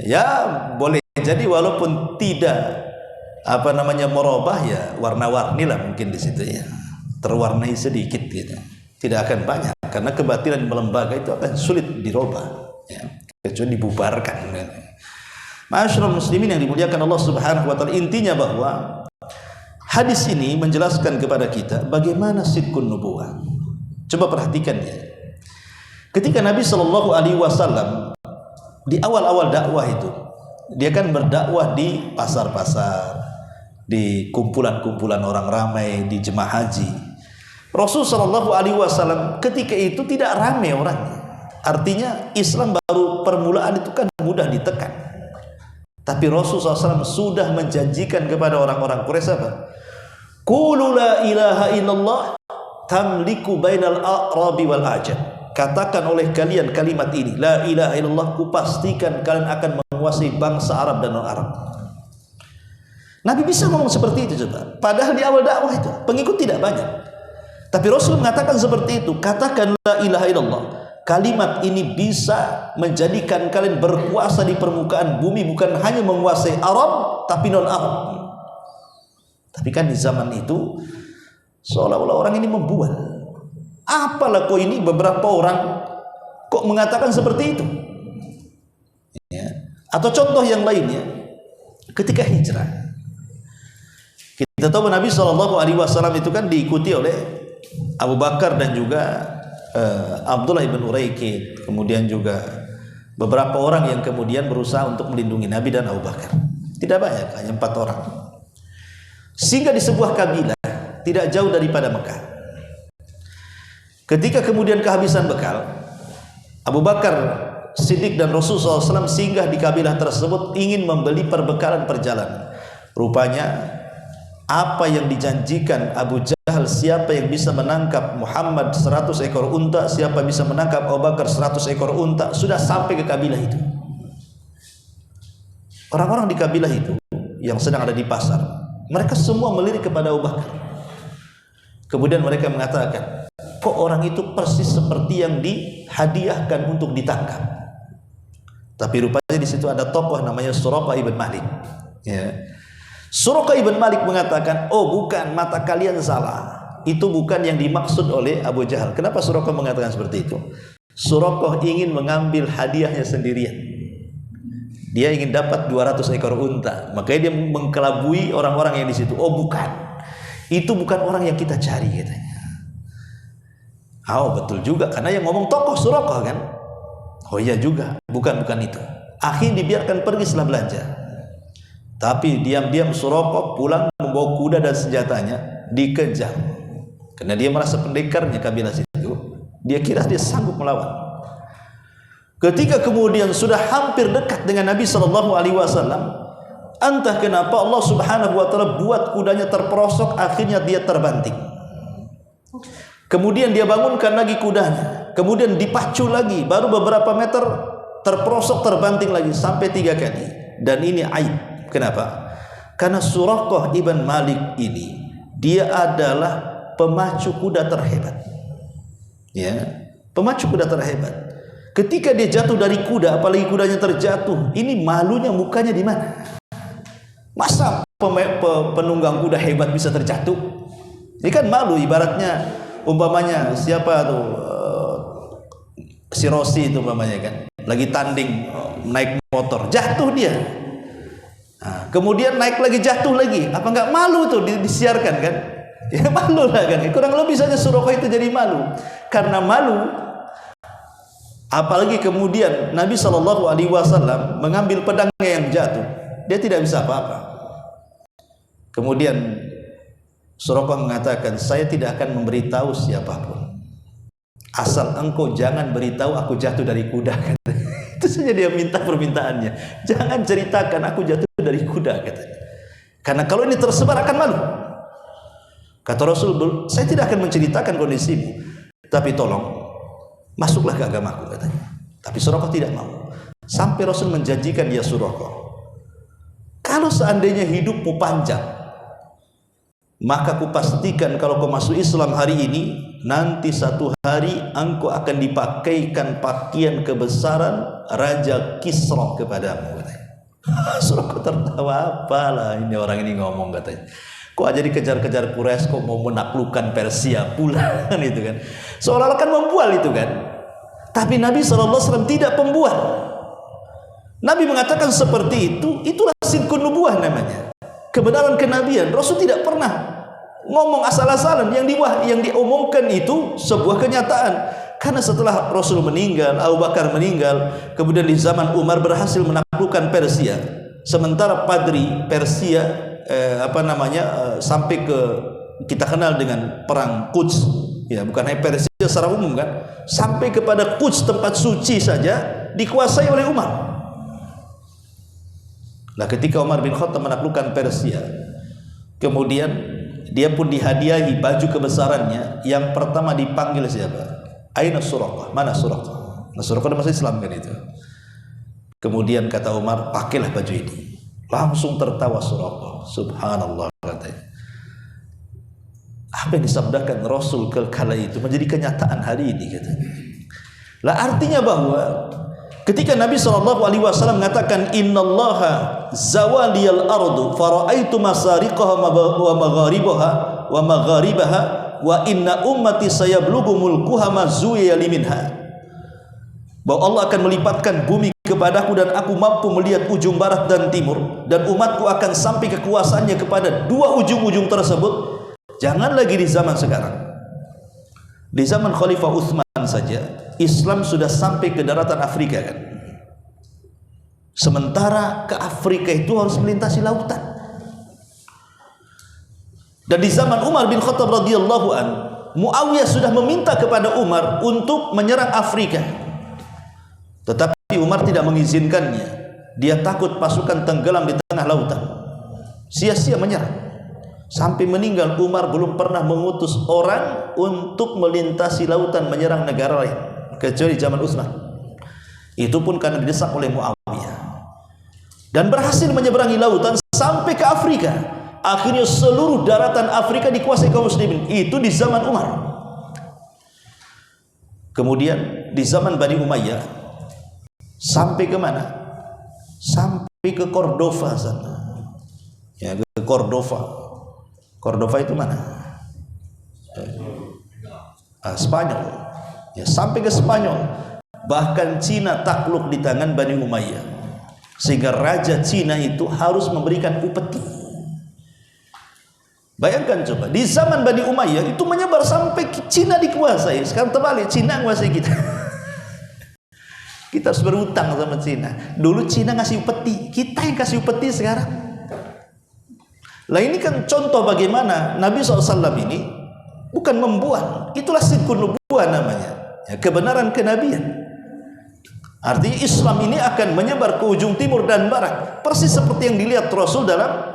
Ya boleh jadi walaupun tidak merubah, ya warna-warni lah mungkin di situ ya. Terwarnai sedikit gitu. Tidak akan banyak, karena kebatilan melembaga itu akan sulit dirubah. Ya, kecuali dibubarkan. Ma'asyiral muslimin yang dimuliakan Allah Subhanahu wa taala, intinya bahwa hadis ini menjelaskan kepada kita bagaimana sidqun nubuwah. Coba perhatikan ya. Ketika Nabi sallallahu alaihi wasallam di awal-awal dakwah itu, dia kan berdakwah di pasar-pasar, di kumpulan-kumpulan orang ramai, di jemaah haji. Rasul sallallahu alaihi wasallam ketika itu tidak ramai orangnya. Artinya Islam baru permulaan itu kan mudah ditekan. Tapi Rasulullah SAW sudah menjanjikan kepada orang-orang Quraisy apa? Qulu la ilaha illallah tamliku bainal a'rabi wal ajam. Katakan oleh kalian kalimat ini, la ilaha illallah, kupastikan kalian akan menguasai bangsa Arab dan non-Arab. Nabi bisa ngomong seperti itu coba. Padahal di awal dakwah itu pengikut tidak banyak. Tapi Rasul mengatakan seperti itu, katakan la ilaha illallah. Kalimat ini bisa menjadikan kalian berkuasa di permukaan bumi, bukan hanya menguasai Arab tapi non-Arab. Tapi kan di zaman itu seolah-olah orang ini membual. Apalah kok ini beberapa orang kok mengatakan seperti itu? Ya. Atau contoh yang lainnya, ketika hijrah, kita tahu Nabi SAW itu kan diikuti oleh Abu Bakar dan juga Abdullah ibn Uraikid, kemudian juga beberapa orang yang kemudian berusaha untuk melindungi Nabi dan Abu Bakar. Tidak banyak, hanya 4 orang. Sehingga di sebuah kabilah tidak jauh daripada Mekah, ketika kemudian kehabisan bekal, Abu Bakar Siddiq dan Rasulullah SAW singgah di kabilah tersebut ingin membeli perbekalan perjalanan. Rupanya apa yang dijanjikan Abu Jahal, siapa yang bisa menangkap Muhammad 100 ekor unta, siapa bisa menangkap Abu Bakar 100 ekor unta, sudah sampai ke kabilah itu. Orang-orang di kabilah itu yang sedang ada di pasar, mereka semua melirik kepada Abu Bakar. Kemudian mereka mengatakan, kok orang itu persis seperti yang dihadiahkan untuk ditangkap. Tapi rupanya di situ ada tokoh namanya Suraqah ibn Malik. Ya. Suraqah ibn Malik mengatakan, oh bukan, mata kalian salah. Itu bukan yang dimaksud oleh Abu Jahal. Kenapa Suraqah mengatakan seperti itu? Suraqah ingin mengambil hadiahnya sendirian. Dia ingin dapat 200 ekor unta. Makanya dia mengkelabui orang-orang yang di situ. Oh bukan, itu bukan orang yang kita cari katanya. Oh betul juga, karena yang ngomong tokoh Suraqah kan. Oh iya juga, bukan itu. Akhirnya dibiarkan pergi setelah belanja. Tapi diam-diam Suraqah pulang membawa kuda dan senjatanya, dikejar. Karena dia merasa pendekarnya kabilah situ. Dia kira dia sanggup melawan. Ketika kemudian sudah hampir dekat dengan Nabi SAW, entah kenapa Allah Subhanahu wa Ta'ala buat kudanya terperosok, akhirnya dia terbanting. Kemudian dia bangunkan lagi kudanya, kemudian dipacu lagi, baru beberapa meter terperosok, terbanting lagi sampai 3 kali. Dan ini aib. Kenapa? Karena Suraqah ibn Malik ini dia adalah pemacu kuda terhebat. Ya, pemacu kuda terhebat. Ketika dia jatuh dari kuda, apalagi kudanya terjatuh, ini malunya mukanya di mana? Masa penunggang kuda hebat bisa terjatuh? Ini kan malu, ibaratnya umpamanya siapa tuh si Rossi itu umpamanya kan, lagi tanding naik motor, jatuh dia. Nah, kemudian naik lagi, jatuh lagi, apa nggak malu tuh disiarkan kan? Ya malu lah kan. Kurang lebih saja Suraqah itu jadi malu. Karena malu, apalagi kemudian Nabi SAW mengambil pedangnya yang jatuh, dia tidak bisa apa-apa. Kemudian Suraqah mengatakan, saya tidak akan memberitahu siapapun, asal engkau jangan beritahu aku jatuh dari kuda. Itu saja dia minta permintaannya, jangan ceritakan aku jatuh dari kuda, katanya. Karena kalau ini tersebar akan malu. Kata Rasul, saya tidak akan menceritakan kondisimu, tapi tolong masuklah ke agamaku, katanya. Tapi Suraqah tidak mau. Sampai Rasul menjanjikan, ya Suraqah, kalau seandainya hidupmu panjang, maka kupastikan kalau kau masuk Islam hari ini, nanti satu hari engkau akan dipakaikan pakaian kebesaran Raja Kisra kepadamu, katanya. Suraqah tertawa, apalah ini orang ini ngomong, katanya. Kok aja dikejar-kejar Quraisy, kok mau menaklukkan Persia pula kan, itu kan. Seolah-olah kan membual itu kan. Tapi Nabi SAW tidak pembual. Nabi mengatakan seperti itu, itulah sidqun nubuwah namanya. Kebenaran kenabian. Rasul tidak pernah ngomong asal-asalan. Yang diomongkan itu sebuah kenyataan. Karena setelah Rasul meninggal, Abu Bakar meninggal, kemudian di zaman Umar berhasil menaklukkan Persia. Sementara Padri Persia sampai ke kita kenal dengan perang Quds, ya, bukan hanya Persia secara umum kan, sampai kepada Quds, tempat suci saja dikuasai oleh Umar. Nah, ketika Umar bin Khattab menaklukkan Persia, kemudian dia pun dihadiahi baju kebesarannya. Yang pertama dipanggil siapa? Aina Suraqah, mana Suraqah? Nah, Suraqah masih Islam kan itu. Kemudian kata Umar, pakailah baju ini. Langsung tertawa Suraqah, subhanallah, katanya. Apa yang disabdakan Rasul kala itu menjadi kenyataan hari ini, katanya. Lah artinya bahwa ketika Nabi SAW mengatakan, innallaha zawaliyal ardu fara'aitu masariqaha wa magharibaha wa inna ummati sayablughu mulkuha ma zuwiya liminha, bahwa Allah akan melipatkan bumi kepadaku dan aku mampu melihat ujung barat dan timur, dan umatku akan sampai kekuasaannya kepada dua ujung-ujung tersebut. Jangan lagi di zaman sekarang, di zaman Khalifah Utsman saja Islam sudah sampai ke daratan Afrika kan. Sementara ke Afrika itu harus melintasi lautan. Dan di zaman Umar bin Khattab radhiyallahu an, Muawiyah sudah meminta kepada Umar untuk menyerang Afrika. Tetapi Umar tidak mengizinkannya. Dia takut pasukan tenggelam di tengah lautan. Sia-sia menyerang. Sampai meninggal Umar belum pernah mengutus orang untuk melintasi lautan menyerang negara lain, kecuali zaman Utsman. Itu pun karena didesak oleh Muawiyah. Dan berhasil menyeberangi lautan sampai ke Afrika. Akhirnya seluruh daratan Afrika dikuasai kaum muslimin. Itu di zaman Umar. Kemudian di zaman Bani Umayyah sampai ke mana? Sampai ke Cordova sana. Ya, ke Cordova. Cordova itu mana? Spanyol. Ya, sampai ke Spanyol. Bahkan Cina takluk di tangan Bani Umayyah. Sehingga raja Cina itu harus memberikan upeti. Bayangkan coba, di zaman Bani Umayyah itu menyebar sampai Cina dikuasai. Sekarang terbalik, Cina menguasai kita. Kita harus berutang sama Cina. Dulu Cina ngasih upeti, kita yang kasih upeti sekarang. Lah ini kan contoh bagaimana Nabi SAW ini bukan membuat. Itulah sidqun nubuwah namanya. ya, kebenaran kenabian. Artinya Islam ini akan menyebar ke ujung timur dan barat, persis seperti yang dilihat Rasul dalam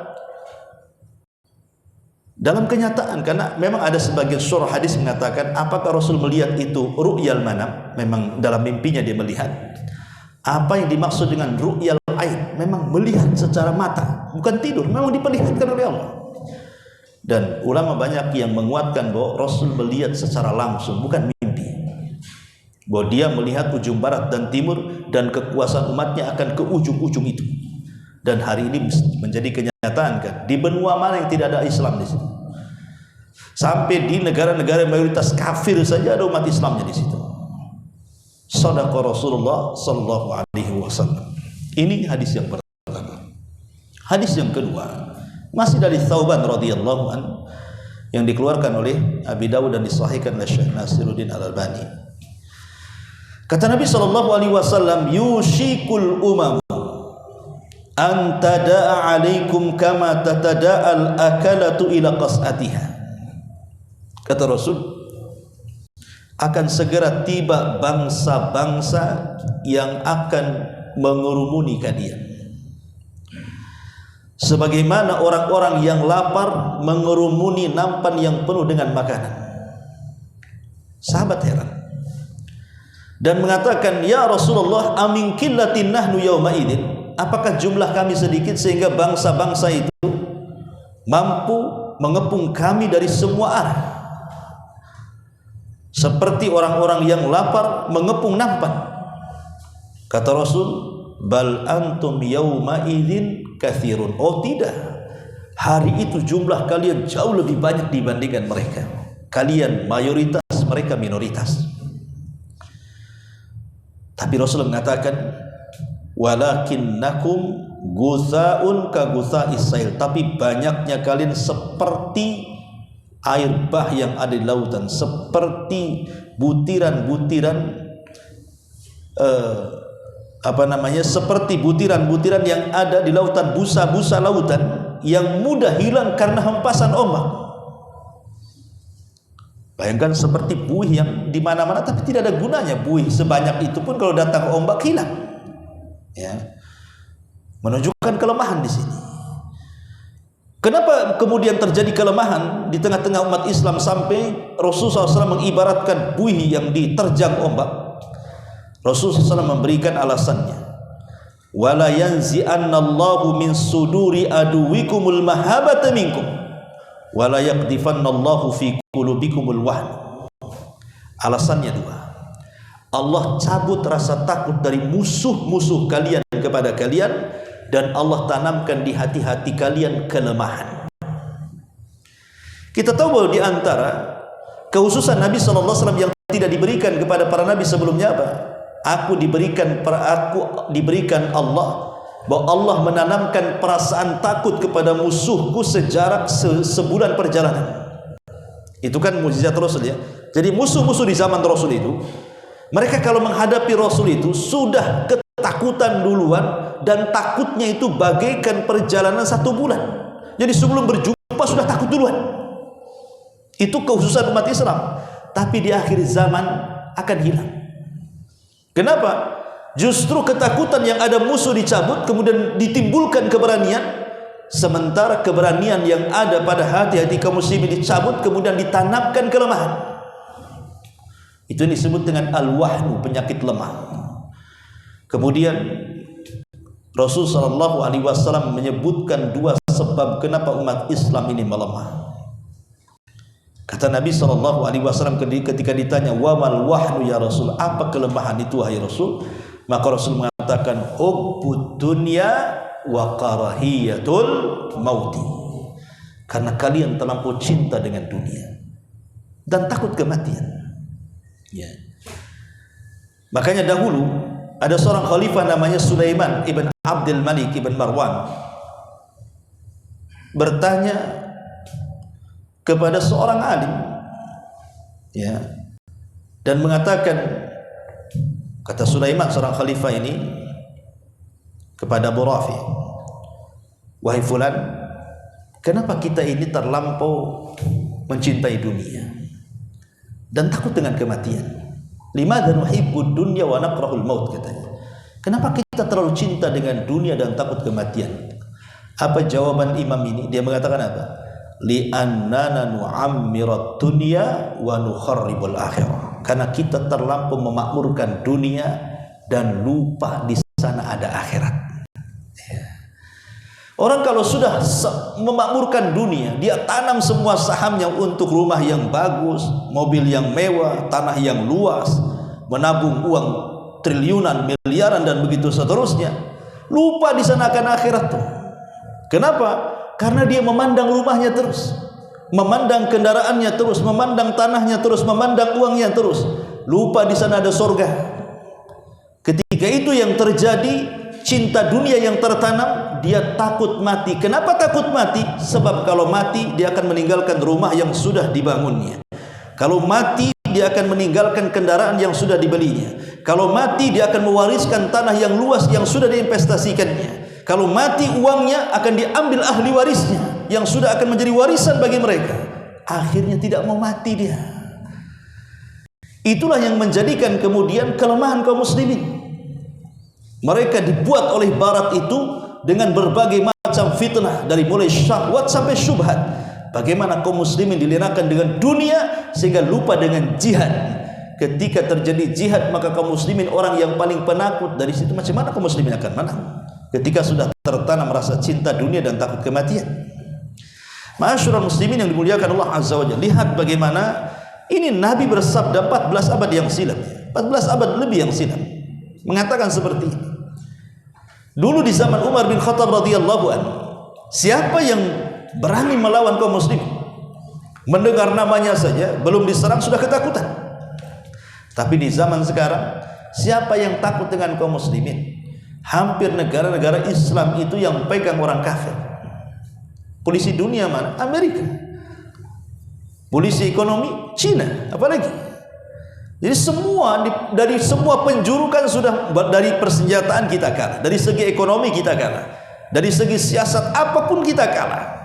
kenyataan. Karena memang ada sebagian surah hadis mengatakan, apakah Rasul melihat itu ru'yal manam, memang dalam mimpinya dia melihat. Apa yang dimaksud dengan ru'yal ain, memang melihat secara mata, bukan tidur, memang diperlihatkan oleh Allah. Dan ulama banyak yang menguatkan bahwa Rasul melihat secara langsung, bukan mimpi, bahwa dia melihat ujung barat dan timur, dan kekuasaan umatnya akan ke ujung-ujung itu. Dan hari ini menjadi kenyataan kan, di benua mana yang tidak ada Islam di situ. Sampai di negara-negara mayoritas kafir saja ada umat Islamnya di situ. Shadaqa Rasulullah sallallahu alaihi wasallam. Ini hadis yang pertama. Hadis yang kedua masih dari Thauban radhiyallahu an, yang dikeluarkan oleh Abi Dawud dan disahihkan oleh Syekh Nasiruddin Al-Albani. Kata Nabi sallallahu alaihi wasallam, yushikul umam an tada'a alaikum kama tatada'al akalatu ila qas'atiha. Kata Rasul, akan segera tiba bangsa-bangsa yang akan mengerumuni kalian, sebagaimana orang-orang yang lapar mengerumuni nampan yang penuh dengan makanan. Sahabat heran dan mengatakan, ya Rasulullah, amin qillatin nahnu yawma idzin, apakah jumlah kami sedikit sehingga bangsa-bangsa itu mampu mengepung kami dari semua arah, seperti orang-orang yang lapar mengepung nampan? Kata Rasul, bal antum yawma idzin katsirun. Oh tidak, hari itu jumlah kalian jauh lebih banyak dibandingkan mereka. Kalian mayoritas, mereka minoritas. Tapi Rasul mengatakan, walakinnakum gusaun ka gusa'is sail, tapi banyaknya kalian seperti air bah yang ada di lautan, seperti butiran-butiran seperti butiran-butiran yang ada di lautan, busa-busa lautan yang mudah hilang karena hempasan ombak. Bayangkan seperti buih yang di mana-mana tapi tidak ada gunanya. Buih sebanyak itu pun kalau datang ombak hilang. Ya. Menunjukkan kelemahan di sini. Kenapa kemudian terjadi kelemahan di tengah-tengah umat Islam sampai Rasulullah SAW mengibaratkan buih yang diterjang ombak? Rasulullah SAW memberikan alasannya. Wala yanzi'annallahu min suduri aduwikumul mahabata minkum wala yaqdifannallahu fi qulubikumul wahn. Alasannya dua. Allah cabut rasa takut dari musuh-musuh kalian kepada kalian, dan Allah tanamkan di hati-hati kalian kelemahan. Kita tahu bahwa di antara kekhususan Nabi SAW yang tidak diberikan kepada para nabi sebelumnya apa? Aku diberikan Allah, bahwa Allah menanamkan perasaan takut kepada musuhku sejarak sebulan perjalanan. Itu kan mukjizat Rasul ya. Jadi musuh-musuh di zaman Rasul itu, mereka kalau menghadapi Rasul itu sudah ketakutan duluan, dan takutnya itu bagaikan perjalanan 1 bulan. Jadi sebelum berjumpa sudah takut duluan. Itu kekhususan umat Islam. Tapi di akhir zaman akan hilang. Kenapa? Justru ketakutan yang ada musuh dicabut, kemudian ditimbulkan keberanian. Sementara keberanian yang ada pada hati-hati kaum muslimin dicabut, kemudian ditanamkan kelemahan. Itu yang disebut dengan al-wahnu, penyakit lemah. Kemudian Rasul sallallahu alaihi wasallam menyebutkan 2 sebab kenapa umat Islam ini melemah. Kata Nabi sallallahu alaihi wasallam ketika ditanya, "Wa mal wahnu ya Rasul?" Apa kelemahan itu wahai Rasul? Maka Rasul mengatakan, "Hubbud dunya wa karahiyatul mauti." Karena kalian terlampau cinta dengan dunia dan takut kematian. Ya. Makanya dahulu ada seorang khalifah namanya Sulaiman ibn Abdul Malik ibn Marwan bertanya kepada seorang alim, ya, dan mengatakan, kata Sulaiman seorang khalifah ini kepada Abu Rafi, "Wahai fulan, kenapa kita ini terlampau mencintai dunia dan takut dengan kematian? Limadza nuhibbud dunya wa nakrahul maut, katanya. Kenapa kita terlalu cinta dengan dunia dan takut kematian? Apa jawaban imam ini? Dia mengatakan apa? Li'annana nu'ammirat dunya wa nukharribul akhirah. Karena kita terlampau memakmurkan dunia dan lupa di sana ada akhirat. Orang kalau sudah memakmurkan dunia, dia tanam semua sahamnya untuk rumah yang bagus, mobil yang mewah, tanah yang luas, menabung uang triliunan, miliaran dan begitu seterusnya. Lupa di sana akan akhirat tuh. Kenapa? Karena dia memandang rumahnya terus, memandang kendaraannya terus, memandang tanahnya terus, memandang uangnya terus. Lupa di sana ada surga. Ketika itu yang terjadi, cinta dunia yang tertanam, dia takut mati. Kenapa takut mati? Sebab kalau mati dia akan meninggalkan rumah yang sudah dibangunnya. Kalau mati dia akan meninggalkan kendaraan yang sudah dibelinya. Kalau mati dia akan mewariskan tanah yang luas yang sudah diinvestasikannya. Kalau mati uangnya akan diambil ahli warisnya yang sudah akan menjadi warisan bagi mereka. Akhirnya tidak mau mati dia. Itulah yang menjadikan kemudian kelemahan kaum muslimin. Mereka dibuat oleh barat itu dengan berbagai macam fitnah, dari mulai syahwat sampai syubhat. Bagaimana kaum muslimin dilenakan dengan dunia sehingga lupa dengan jihad. Ketika terjadi jihad, maka kaum muslimin orang yang paling penakut. Dari situ macam mana kaum muslimin akan menang? Ketika sudah tertanam rasa cinta dunia dan takut kematian. Ma'asyiral muslimin yang dimuliakan Allah Azza wa Jalla, lihat bagaimana ini Nabi bersabda 14 abad yang silam, 14 abad lebih yang silam, mengatakan seperti ini. Dulu di zaman Umar bin Khattab radhiyallahu anhu, siapa yang berani melawan kaum muslimin, mendengar namanya saja belum diserang sudah ketakutan. Tapi di zaman sekarang, siapa yang takut dengan kaum muslimin? Hampir negara-negara Islam itu yang pegang orang kafir. Polisi dunia mana? Amerika. Polisi ekonomi Cina, apalagi. Jadi semua dari semua penjuru kan sudah, dari persenjataan kita kalah, dari segi ekonomi kita kalah, dari segi siasat apapun kita kalah.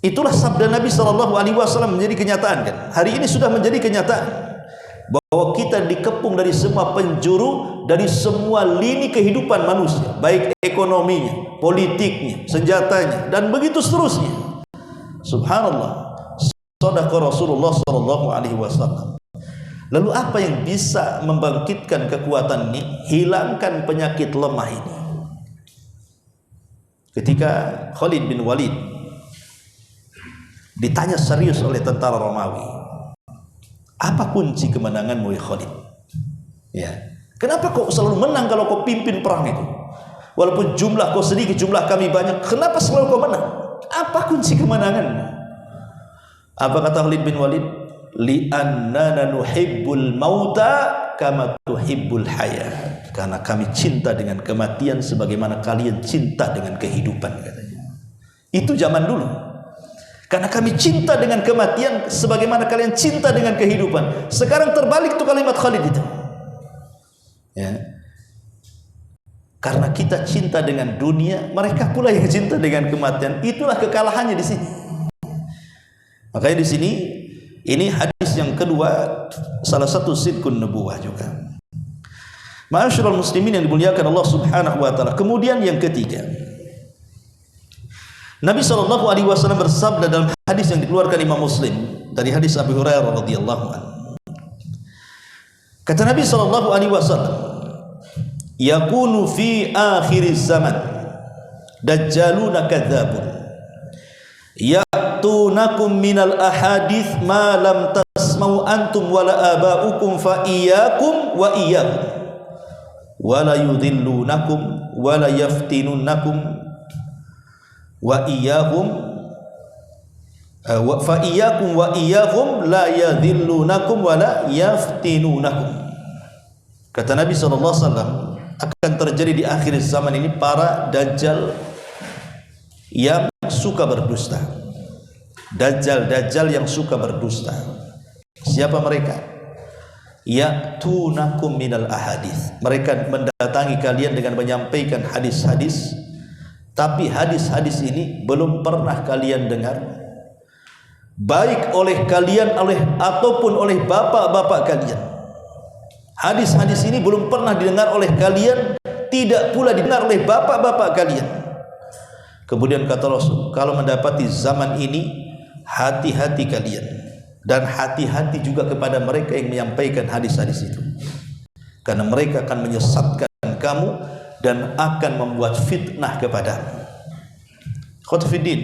Itulah sabda Nabi SAW menjadi kenyataan kan. Hari ini sudah menjadi kenyataan bahwa kita dikepung dari semua penjuru, dari semua lini kehidupan manusia, baik ekonominya, politiknya, senjatanya, dan begitu seterusnya. Subhanallah. Shadaqa Rasulullah SAW. Lalu apa yang bisa membangkitkan kekuatan ini? Hilangkan penyakit lemah ini. Ketika Khalid bin Walid ditanya serius oleh tentara Romawi, apa kunci kemenanganmu ya Khalid? Ya. Kenapa kau selalu menang kalau kau pimpin perang itu? Walaupun jumlah kau sedikit, jumlah kami banyak, kenapa selalu kau menang? Apa kunci kemenanganmu? Apa kata Khalid bin Walid? Li'annana nuhibbul mauta kama tuhibbul hayat. Karena kami cinta dengan kematian sebagaimana kalian cinta dengan kehidupan, katanya. Itu zaman dulu. Karena kami cinta dengan kematian sebagaimana kalian cinta dengan kehidupan. Sekarang terbalik tuh kalimat Khalid itu. Ya. Karena kita cinta dengan dunia, mereka pula yang cinta dengan kematian. Itulah kekalahannya di sini. Makanya di sini ini hadis yang kedua, salah satu sidqun nubuwah juga. Ma'asyiral muslimin yang dimuliakan Allah Subhanahu wa taala. Kemudian yang ketiga, Nabi SAW bersabda dalam hadis yang dikeluarkan Imam Muslim dari hadis Abu Hurairah radhiyallahu anhu. Kata Nabi SAW, yakunu fi akhir zaman dajjaluna kadzabun ya'tunakum minal ahadith ma lam tasma'u antum wala aba'ukum fa iyyakum wa iyyahum wala yudhillunakum wala yaftinunakum wa iyyahum fa iyyakum wa iyyahum la yadhillunakum wala yaftinunakum. Kata Nabi SAW, akan terjadi di akhir zaman ini para dajjal yang suka berdusta. Dajjal yang suka berdusta. Siapa mereka? Ya'tunakum minal ahadits. Mereka mendatangi kalian dengan menyampaikan hadis-hadis, tapi hadis-hadis ini belum pernah kalian dengar, baik oleh kalian ataupun oleh bapak-bapak kalian. Hadis-hadis ini belum pernah didengar oleh kalian, tidak pula didengar oleh bapak-bapak kalian. Kemudian kata Rasul, kalau mendapati zaman ini, hati-hati kalian, dan hati-hati juga kepada mereka yang menyampaikan hadis-hadis itu, karena mereka akan menyesatkan kamu dan akan membuat fitnah kepadamu. Khotfiddin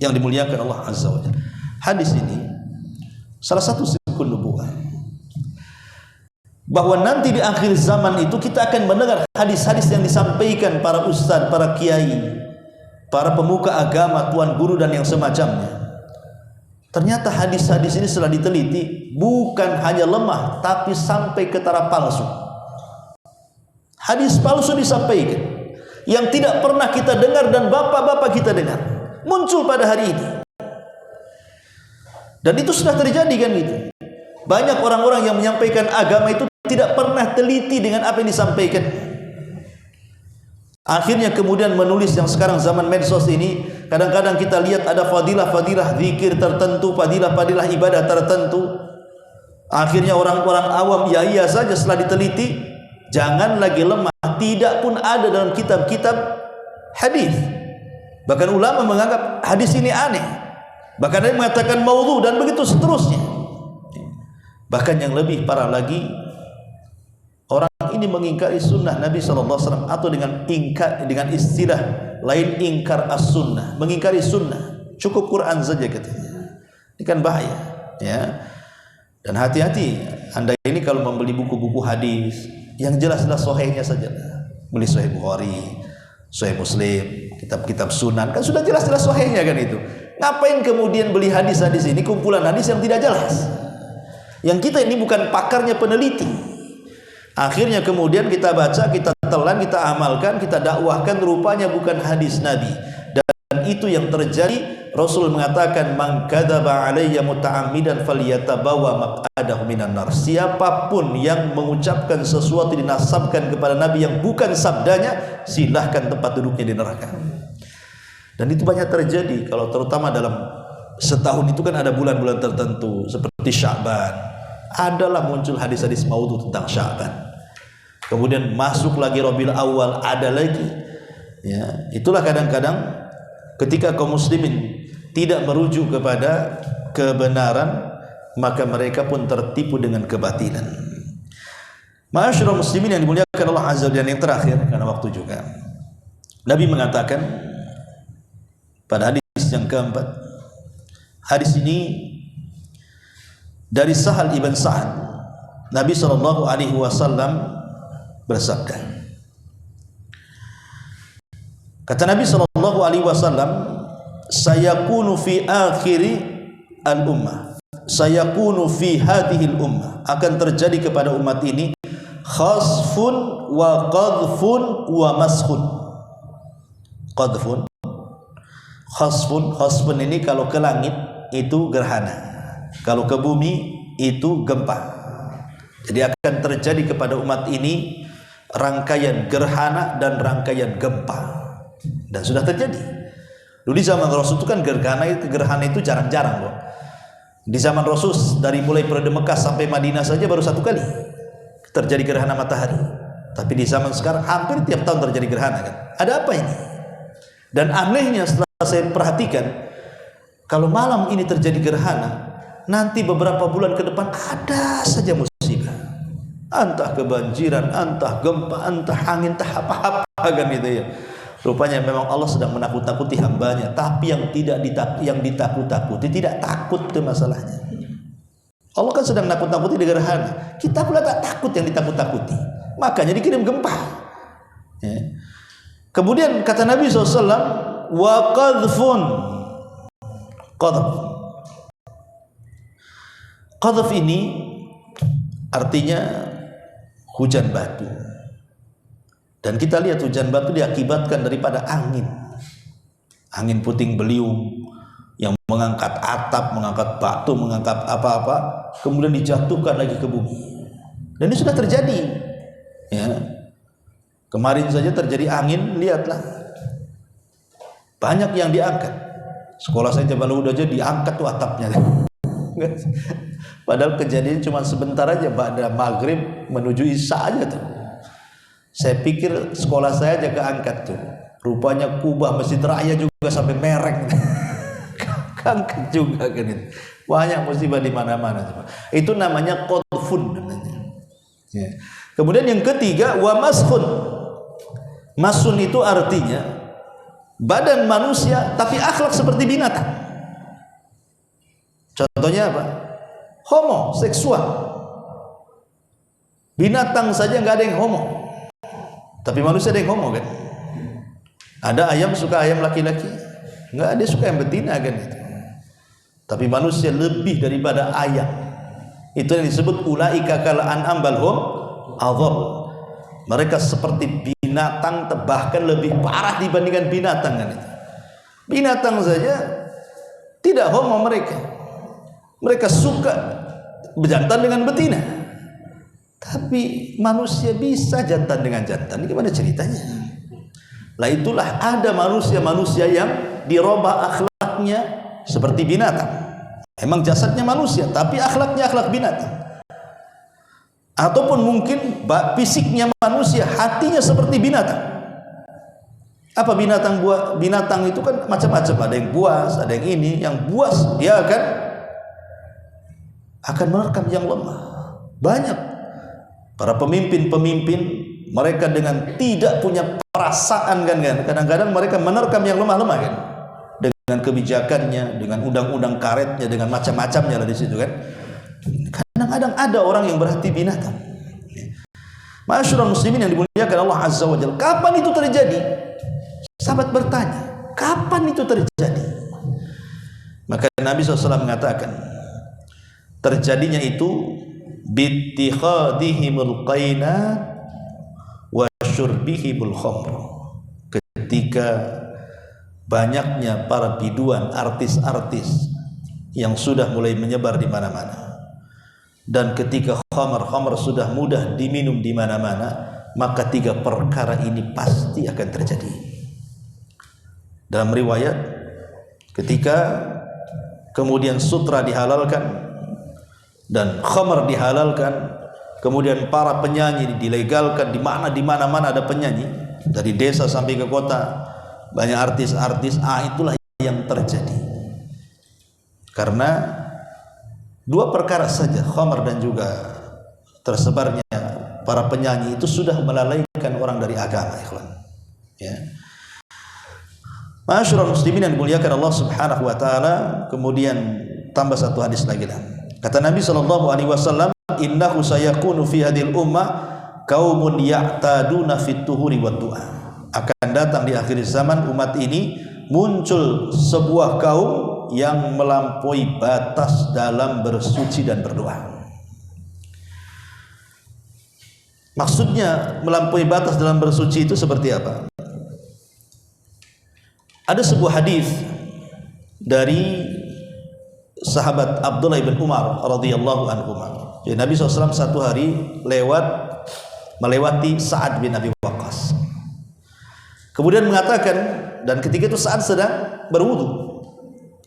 yang dimuliakan Allah Azza wa Jalla, hadis ini salah satu sirkul nubuwah, bahwa nanti di akhir zaman itu kita akan mendengar hadis-hadis yang disampaikan para ustadz, para kiai, para pemuka agama, tuan guru dan yang semacamnya. Ternyata hadis-hadis ini setelah diteliti bukan hanya lemah, tapi sampai ke taraf palsu. Hadis palsu disampaikan yang tidak pernah kita dengar dan bapak-bapak kita dengar, muncul pada hari ini. Dan itu sudah terjadi kan gitu. Banyak orang-orang yang menyampaikan agama itu tidak pernah teliti dengan apa yang disampaikan. Akhirnya kemudian menulis yang sekarang zaman medsos ini, kadang-kadang kita lihat ada fadilah-fadilah zikir tertentu, fadilah-fadilah ibadah tertentu. Akhirnya orang-orang awam ya iya saja, setelah diteliti jangan lagi lemah, tidak pun ada dalam kitab-kitab hadis. Bahkan ulama menganggap hadis ini aneh, bahkan ada yang mengatakan maudhu dan begitu seterusnya. Bahkan yang lebih parah lagi, orang ini mengingkari sunnah Nabi SAW, atau dengan istilah lain ingkar as-sunnah, mengingkari sunnah, cukup Quran saja katanya. Ini kan bahaya ya. Dan hati-hati Anda ini kalau membeli buku-buku hadis yang jelas-jelas sahihnya saja. Beli Sahih Bukhari, Sahih Muslim, kitab-kitab sunan, kan sudah jelas-jelas sahihnya kan itu. Ngapain kemudian beli hadis-hadis ini, kumpulan hadis yang tidak jelas? Yang kita ini bukan pakarnya, peneliti. Akhirnya kemudian kita baca, kita telan, kita amalkan, kita dakwahkan, rupanya bukan hadis Nabi. Dan itu yang terjadi. Rasul mengatakan, man kadzaba alayya muta'ammidan falyatabawa maq'adahu minan nar. Siapapun yang mengucapkan sesuatu dinasabkan kepada Nabi yang bukan sabdanya, silahkan tempat duduknya di neraka. Dan itu banyak terjadi, kalau terutama dalam setahun itu kan ada bulan-bulan tertentu seperti Sya'ban, adalah muncul hadis-hadis maudhu tentang Sya'ban. Kemudian masuk lagi Rabiul Awal, ada lagi. Ya, itulah kadang-kadang ketika kaum muslimin tidak merujuk kepada kebenaran, maka mereka pun tertipu dengan kebatilan. Ma'asyiral muslimin yang dimuliakan Allah Azza wa Jalla, yang terakhir karena waktu juga, Nabi mengatakan pada hadis yang keempat, hadis ini dari Sahal ibn Sa'ad, Nabi SAW bersabda, kata Nabi SAW, sayakunu fi akhiri al-ummah, sayakunu fi hadhihi al-ummah, akan terjadi kepada umat ini khasfun wa qadhfun wa maskhun. Qadhfun, khasfun ini kalau ke langit itu gerhana, kalau ke bumi itu gempa. Jadi akan terjadi kepada umat ini rangkaian gerhana dan rangkaian gempa, dan sudah terjadi. Dulu di zaman Rasul itu kan gerhana itu jarang-jarang loh. Di zaman Rasul dari mulai periode Mekah sampai Madinah saja baru satu kali terjadi gerhana matahari. Tapi di zaman sekarang hampir tiap tahun terjadi gerhana kan. Ada apa ini? Dan anehnya setelah saya perhatikan, kalau malam ini terjadi gerhana, nanti beberapa bulan ke depan ada saja musibah. Entah kebanjiran, entah gempa, entah angin, entah apa-apa kan itu ya. Rupanya memang Allah sedang menakut-takuti hambanya, tapi yang ditakut-takuti tidak takut, itu masalahnya. Allah kan sedang nakut-takuti di gerhana, kita pula tak takut yang ditakut-takuti, makanya dikirim gempa ya. Kemudian kata Nabi SAW, wa qadhfun, qadhf ini artinya hujan batu. Dan kita lihat hujan batu diakibatkan daripada angin puting beliung yang mengangkat atap, mengangkat batu, mengangkat apa-apa, kemudian dijatuhkan lagi ke bumi. Dan ini sudah terjadi ya. Kemarin saja terjadi angin, lihatlah banyak yang diangkat. Sekolah saya Jabal Huda aja diangkat tuh atapnya Padahal kejadian cuma sebentar aja, pada maghrib menuju isya aja tuh. Saya pikir sekolah saya aja keangkat tuh. Rupanya Kubah Masjid Raya juga sampai mereng. Keangkat juga kan itu. Banyak musibah di mana-mana. Itu namanya qadfun namanya. Ya. Kemudian yang ketiga wa mashun. Masun itu artinya badan manusia tapi akhlak seperti binatang. Contohnya apa? Homoseksual. Binatang saja nggak ada yang homo, tapi manusia ada yang homo kan? Ada ayam suka ayam laki-laki, nggak ada suka yang betina kan itu. Tapi manusia lebih daripada ayam. Itu yang disebut ulaika kal an'am bal hum adhal. Mereka seperti binatang, bahkan lebih parah dibandingkan binatang kan itu. Binatang saja tidak homo mereka. Mereka suka berjantan dengan betina. Tapi manusia bisa jantan dengan jantan. Ini gimana ceritanya? Lah itulah ada manusia-manusia yang dirubah akhlaknya seperti binatang. Emang jasadnya manusia, tapi akhlaknya akhlak binatang. Ataupun mungkin fisiknya manusia, hatinya seperti binatang. Apa binatang buas? Binatang itu kan macam-macam. Ada yang buas, ada yang ini. Yang buas dia akan menerkam yang lemah. Banyak para pemimpin-pemimpin mereka dengan tidak punya perasaan kan. Kadang-kadang mereka menerkam yang lemah-lemah kan. Dengan kebijakannya, dengan undang-undang karetnya, dengan macam-macamnya lah di situ kan. Kadang-kadang ada orang yang berhati binatang. Ma'asyiral muslimin yang dimuliakan Allah Azza wa Jalla, kapan itu terjadi? Sahabat bertanya, kapan itu terjadi? Maka Nabi SAW mengatakan, terjadinya itu bittikhadihimul qainat wa syurbihimul khamr. Ketika banyaknya para biduan, artis-artis yang sudah mulai menyebar di mana-mana. Dan ketika khamar sudah mudah diminum di mana-mana, maka tiga perkara ini pasti akan terjadi. Dalam riwayat, ketika kemudian sutra dihalalkan dan khamar dihalalkan, kemudian para penyanyi dilegalkan, di mana-mana ada penyanyi, dari desa sampai ke kota, banyak artis-artis, itulah yang terjadi. Karena dua perkara saja, khamar dan juga tersebarnya para penyanyi itu sudah melalaikan orang dari agama, ikhwan. Ya. Ma'asyiral muslimin yang dimuliakan Allah Subhanahu wa taala, kemudian tambah satu hadis lagi lah. Kata Nabi sallallahu alaihi wasallam, "Innahu sayakunu fi hadhil ummah qaumun ya'taduna fit tuhuri wad du'a." Akan datang di akhir zaman umat ini muncul sebuah kaum yang melampaui batas dalam bersuci dan berdoa. Maksudnya melampaui batas dalam bersuci itu seperti apa? Ada sebuah hadis dari sahabat Abdullah bin Umar radhiyallahu anhu. Jadi Nabi SAW satu hari melewati Sa'ad bin Abi Waqqas. Kemudian mengatakan, dan ketika itu Sa'ad sedang berwudu.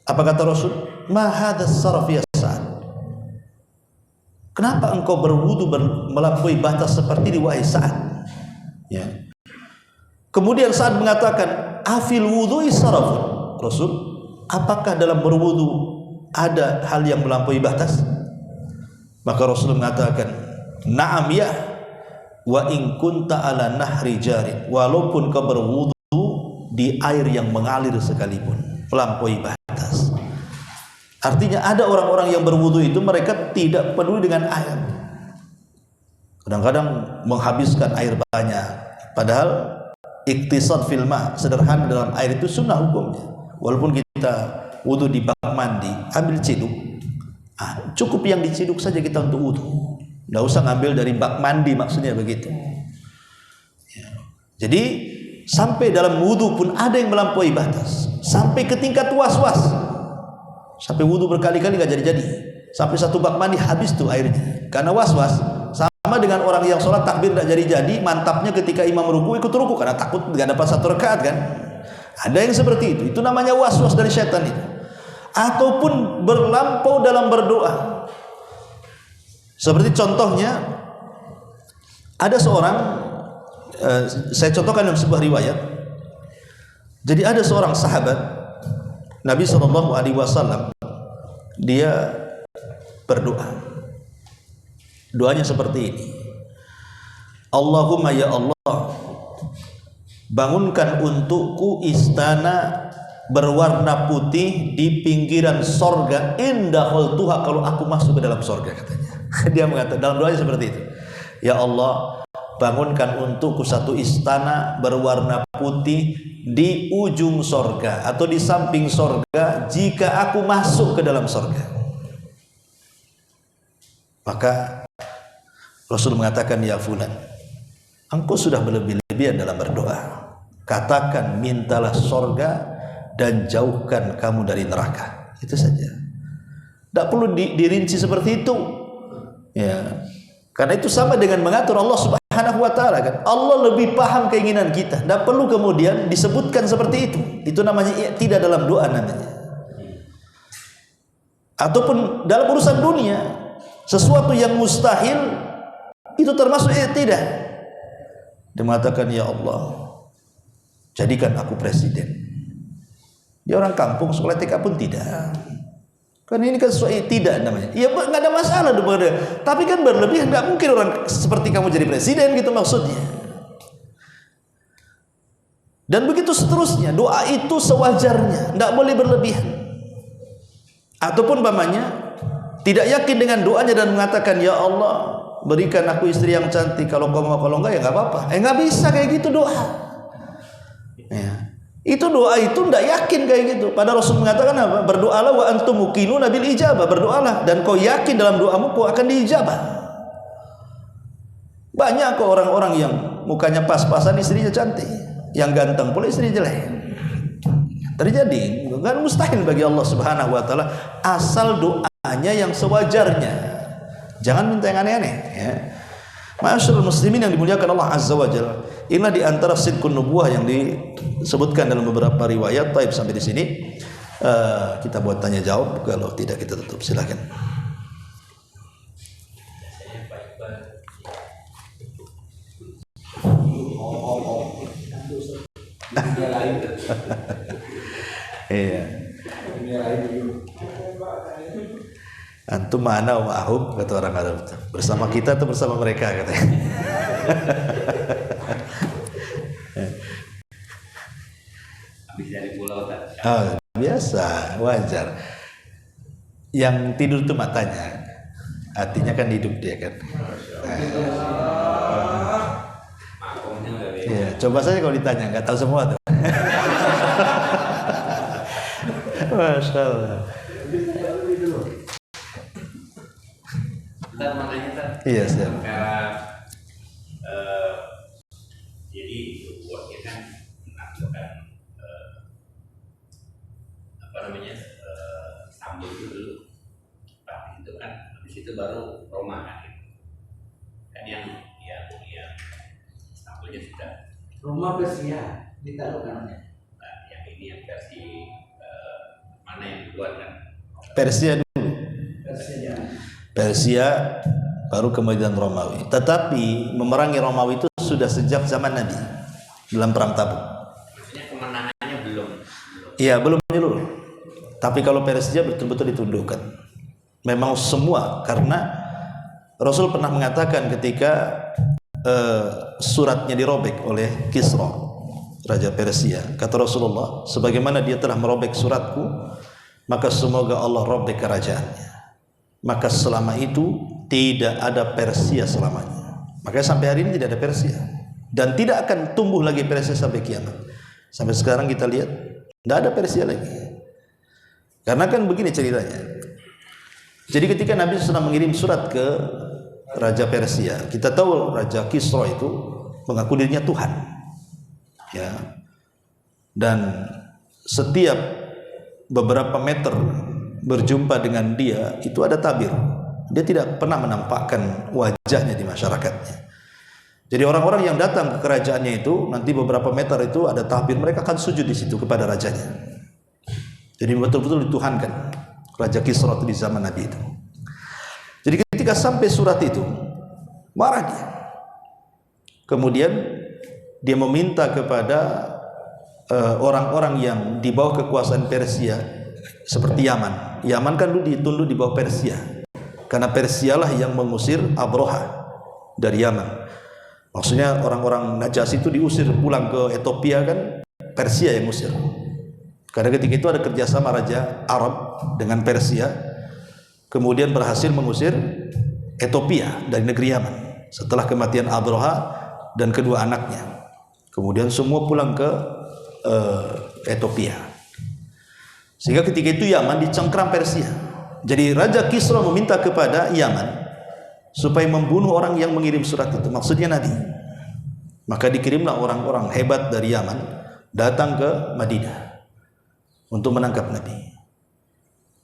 Apa kata Rasul? Ma hadas saraf ya Sa'ad. Kenapa engkau berwudu melampaui batas seperti ini wahai Sa'ad? Ya. Kemudian Sa'ad mengatakan, afil wudu'i sarafun. Rasul, apakah dalam berwudu ada hal yang melampaui batas? Maka Rasul mengatakan, na'am ya, wa in kunta ala nahri jarin. Walaupun kau berwudu di air yang mengalir sekalipun, melampaui batas. Artinya ada orang-orang yang berwudu itu mereka tidak peduli dengan air. Kadang-kadang menghabiskan air banyak. Padahal iktisad fil ma, sederhana dalam air itu sunnah hukumnya. Walaupun kita wudu di bak mandi, ambil ciduk. Cukup yang diciduk saja kita untuk wudu. Tidak usah ngambil dari bak mandi, maksudnya begitu. Ya. Jadi sampai dalam wudu pun ada yang melampaui batas. Sampai ke tingkat was-was. Sampai wudu berkali-kali gak jadi-jadi. Sampai satu bak mandi habis tuh airnya. Karena was-was. Sama dengan orang yang sholat takbir gak jadi-jadi, mantapnya ketika imam ruku ikut ruku karena takut gak dapat satu rakaat kan. Ada yang seperti itu. Itu namanya was-was dari syaitan itu. ataupun berlampau dalam berdoa. Seperti contohnya ada seorang, saya contohkan dalam sebuah riwayat. Jadi ada seorang sahabat Nabi SAW, dia berdoa. Doanya seperti ini. Allahumma ya Allah, bangunkan untukku istana berwarna putih di pinggiran sorga, indah Tuhan kalau aku masuk ke dalam sorga, katanya. Dia mengatakan dalam doanya seperti itu. Ya Allah, bangunkan untukku satu istana berwarna putih di ujung sorga atau di samping sorga jika aku masuk ke dalam sorga. Maka Rasul mengatakan, ya fulan, engkau sudah berlebih-lebihan dalam berdoa. Katakan, mintalah sorga dan jauhkan kamu dari neraka. Itu saja. Tidak perlu dirinci seperti itu. Ya, karena itu sama dengan mengatur Allah Subhanahu wa Ta'ala, kan? Allah lebih paham keinginan kita. Tidak perlu kemudian disebutkan seperti itu. Itu namanya tidak dalam doa namanya. Ataupun dalam urusan dunia, sesuatu yang mustahil itu termasuk tidak. Dia mengatakan, ya Allah, jadikan aku presiden. Dia orang kampung, sekolah TK pun tidak. Kan ini kan sesuai tidak namanya. Ya nggak ada masalah daripada. Tapi kan berlebihan, nggak mungkin orang seperti kamu jadi presiden gitu maksudnya. Dan begitu seterusnya. Doa itu sewajarnya, nggak boleh berlebihan. Ataupun umpamanya tidak yakin dengan doanya dan mengatakan, ya Allah, berikan aku istri yang cantik. Kalau kau mau, kalau enggak ya nggak apa-apa. Nggak bisa kayak gitu doa. Ya. Itu doa itu tidak yakin kayak gitu. Pada Rasul mengatakan apa? Berdoalah wa antum muqinuna bil ijabah. Berdoalah dan kau yakin dalam doamu kau akan diijabah. Banyak kok orang-orang yang mukanya pas-pasan istrinya cantik, yang ganteng pula istrinya jelek. Terjadi, kan mustahil bagi Allah Subhanahu wa Ta'ala, asal doanya yang sewajarnya. Jangan minta yang aneh-aneh, ya. Ma'asyiral muslimin yang dimuliakan Allah Azza wa Jalla. Inilah di antara sidqun nubuwah yang disebutkan dalam beberapa riwayat. Taib sampai di sini. Kita buat tanya jawab, kalau tidak kita tutup. Silakan. Iya. Antum mana ma'ahum, kata orang Arab, bersama kita atau bersama mereka, katanya. Habis dari pulau tak. Oh, biasa, wajar. Yang tidur itu matanya, hatinya kan hidup dia kan. Ya, coba saja kalau ditanya, nggak tahu semua tuh. Masya Allah. Kita makanya kan. Iya, siap. Jadi buatnya kan melakukan apa namanya sambal itu dulu. Tapi itu kan habis itu baru Roma kan. Kan yang sambalnya sudah. Roma Persia ditaruh namanya. Nah, yang ini yang versi mana yang dibuat kan? Persia dulu. Persia. Persia baru kemudian Romawi. Tetapi memerangi Romawi itu sudah sejak zaman Nabi dalam perang Tabuk. Maksudnya kemenangannya belum. Iya, belum menyeluruh. Tapi kalau Persia betul-betul ditundukkan. Memang semua, karena Rasul pernah mengatakan ketika suratnya dirobek oleh Kisra, Raja Persia, kata Rasulullah, sebagaimana dia telah merobek suratku, maka semoga Allah robek kerajaannya. Maka selama itu tidak ada Persia selamanya. Makanya sampai hari ini tidak ada Persia, dan tidak akan tumbuh lagi Persia sampai kiamat. Sampai sekarang kita lihat tidak ada Persia lagi. Karena kan begini ceritanya. Jadi ketika Nabi sedang mengirim surat ke Raja Persia, kita tahu Raja Kisra itu mengaku dirinya Tuhan, ya. Dan setiap beberapa meter berjumpa dengan dia itu ada tabir. Dia tidak pernah menampakkan wajahnya di masyarakatnya. Jadi orang-orang yang datang ke kerajaannya itu nanti beberapa meter itu ada tabir, mereka akan sujud di situ kepada rajanya. Jadi betul-betul dituhankan Raja Kisra itu di zaman Nabi itu. Jadi ketika sampai surat itu, marah dia. Kemudian dia meminta kepada orang-orang yang di bawah kekuasaan Persia seperti Yaman. Yaman kan dulu ditunduk di bawah Persia, karena Persia lah yang mengusir Abroha dari Yaman. Maksudnya orang-orang Najasyi itu diusir pulang ke Ethiopia, kan Persia yang usir. Karena ketika itu ada kerjasama Raja Arab dengan Persia, kemudian berhasil mengusir Ethiopia dari negeri Yaman setelah kematian Abroha dan kedua anaknya. Kemudian semua pulang ke Ethiopia. Sehingga ketika itu Yaman dicengkram Persia. Jadi Raja Kisra meminta kepada Yaman supaya membunuh orang yang mengirim surat itu, maksudnya Nabi. Maka dikirimlah orang-orang hebat dari Yaman datang ke Madinah untuk menangkap Nabi.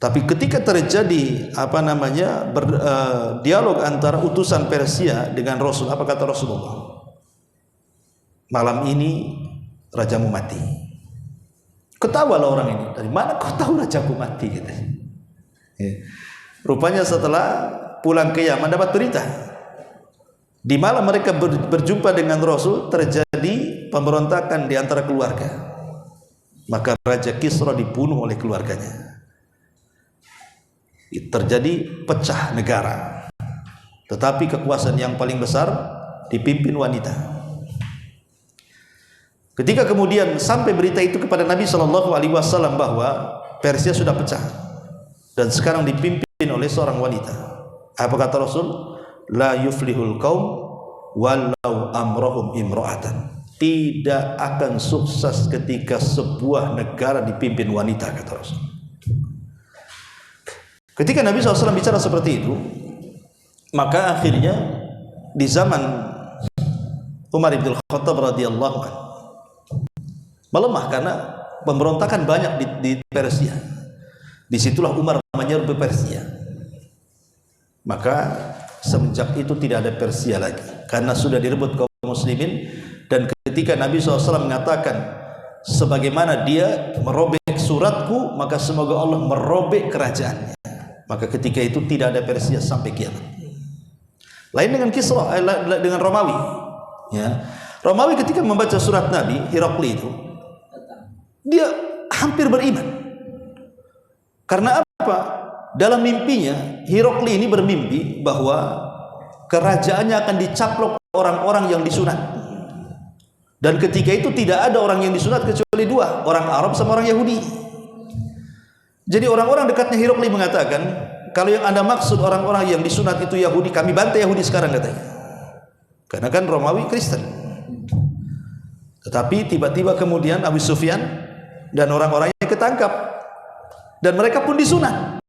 Tapi ketika terjadi dialog antara utusan Persia dengan Rasul, apa kata Rasulullah? Malam ini rajamu mati. Ketawalah orang ini, dari mana kau tahu rajaku mati? Gitu. Ya. Rupanya setelah pulang ke Yaman dapat berita, di malam mereka berjumpa dengan Rasul, terjadi pemberontakan di antara keluarga. Maka Raja Kisra dibunuh oleh keluarganya. Terjadi pecah negara. Tetapi kekuasaan yang paling besar dipimpin wanita. Ketika kemudian sampai berita itu kepada Nabi SAW bahwa Persia sudah pecah dan sekarang dipimpin oleh seorang wanita, apa kata Rasul? La yuflihul qaum walau amrohum imro'atan. Tidak akan sukses ketika sebuah negara dipimpin wanita, kata Rasul. Ketika Nabi SAW bicara seperti itu, maka akhirnya di zaman Umar bin Khattab radhiyallahu anhu melemah karena pemberontakan banyak di Persia. Disitulah Umar menyerbu Persia. Maka semenjak itu tidak ada Persia lagi, karena sudah direbut kaum muslimin. Dan ketika Nabi SAW mengatakan, sebagaimana dia merobek suratku, maka semoga Allah merobek kerajaannya. Maka ketika itu tidak ada Persia sampai kiamat. Lain dengan Kisra, dengan Romawi. Ya. Romawi ketika membaca surat Nabi Herakli itu, dia hampir beriman. Karena apa? Dalam mimpinya Herakli ini bermimpi bahwa kerajaannya akan dicaplok orang-orang yang disunat. Dan ketika itu tidak ada orang yang disunat kecuali dua, orang Arab sama orang Yahudi. Jadi orang-orang dekatnya Herakli mengatakan, kalau yang Anda maksud orang-orang yang disunat itu Yahudi, kami bantai Yahudi sekarang, katanya. Karena kan Romawi Kristen. Tetapi tiba-tiba kemudian Abu Sufyan dan orang-orangnya ketangkap, dan mereka pun disunat.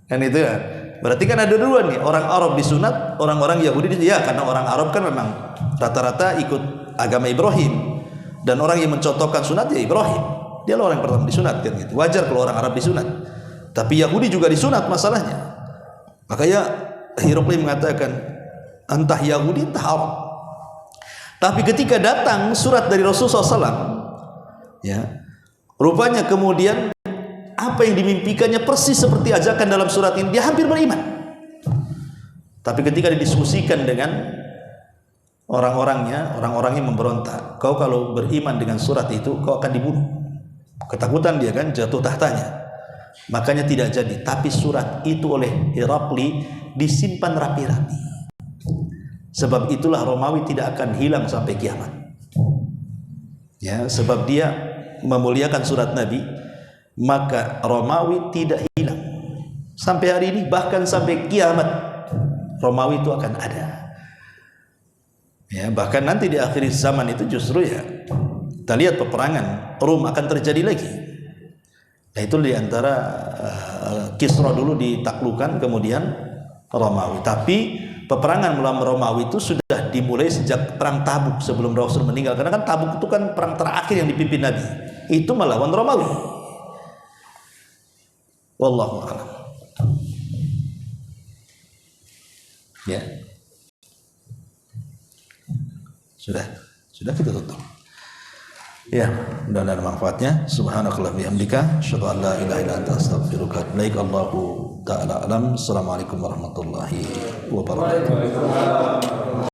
Kan itu ya. Berarti kan ada dua nih, orang Arab disunat, orang-orang Yahudi disunat. Ya, karena orang Arab kan memang rata-rata ikut agama Ibrahim, dan orang yang mencontohkan sunat ya Ibrahim. Dia lah orang yang pertama disunat, kan gitu. Wajar kalau orang Arab disunat. Tapi Yahudi juga disunat masalahnya. Makanya Herakli mengatakan, entah Yahudi entah Arab. Tapi ketika datang surat dari Rasulullah SAW, ya, rupanya kemudian apa yang dimimpikannya persis seperti ajakan dalam surat ini. Dia hampir beriman. Tapi ketika didiskusikan dengan orang-orangnya memberontak. Kau kalau beriman dengan surat itu, kau akan dibunuh. Ketakutan dia kan, jatuh tahtanya. Makanya tidak jadi. Tapi surat itu oleh Herakli disimpan rapi-rapi. Sebab itulah Romawi tidak akan hilang sampai kiamat. Ya, sebab dia memuliakan surat Nabi, maka Romawi tidak hilang sampai hari ini, bahkan sampai kiamat Romawi itu akan ada. Ya, bahkan nanti di akhir zaman itu justru ya kita lihat peperangan Rom akan terjadi lagi. Nah, itu di antara Kisra dulu ditaklukkan, kemudian Romawi. Tapi peperangan melawan Romawi itu sudah dimulai sejak perang Tabuk sebelum Rasul meninggal. Karena kan Tabuk itu kan perang terakhir yang dipimpin Nabi. Itu melawan Romawi. Wallahu a'lam. Ya. Sudah kita tutup. Ya, dan ada manfaatnya. Subhanakallah bihamdika, asyhadu an la ilaha illa anta astaghfiruka wa atubu ilaik. Allahu ta'ala alam. Assalamualaikum warahmatullahi wabarakatuh.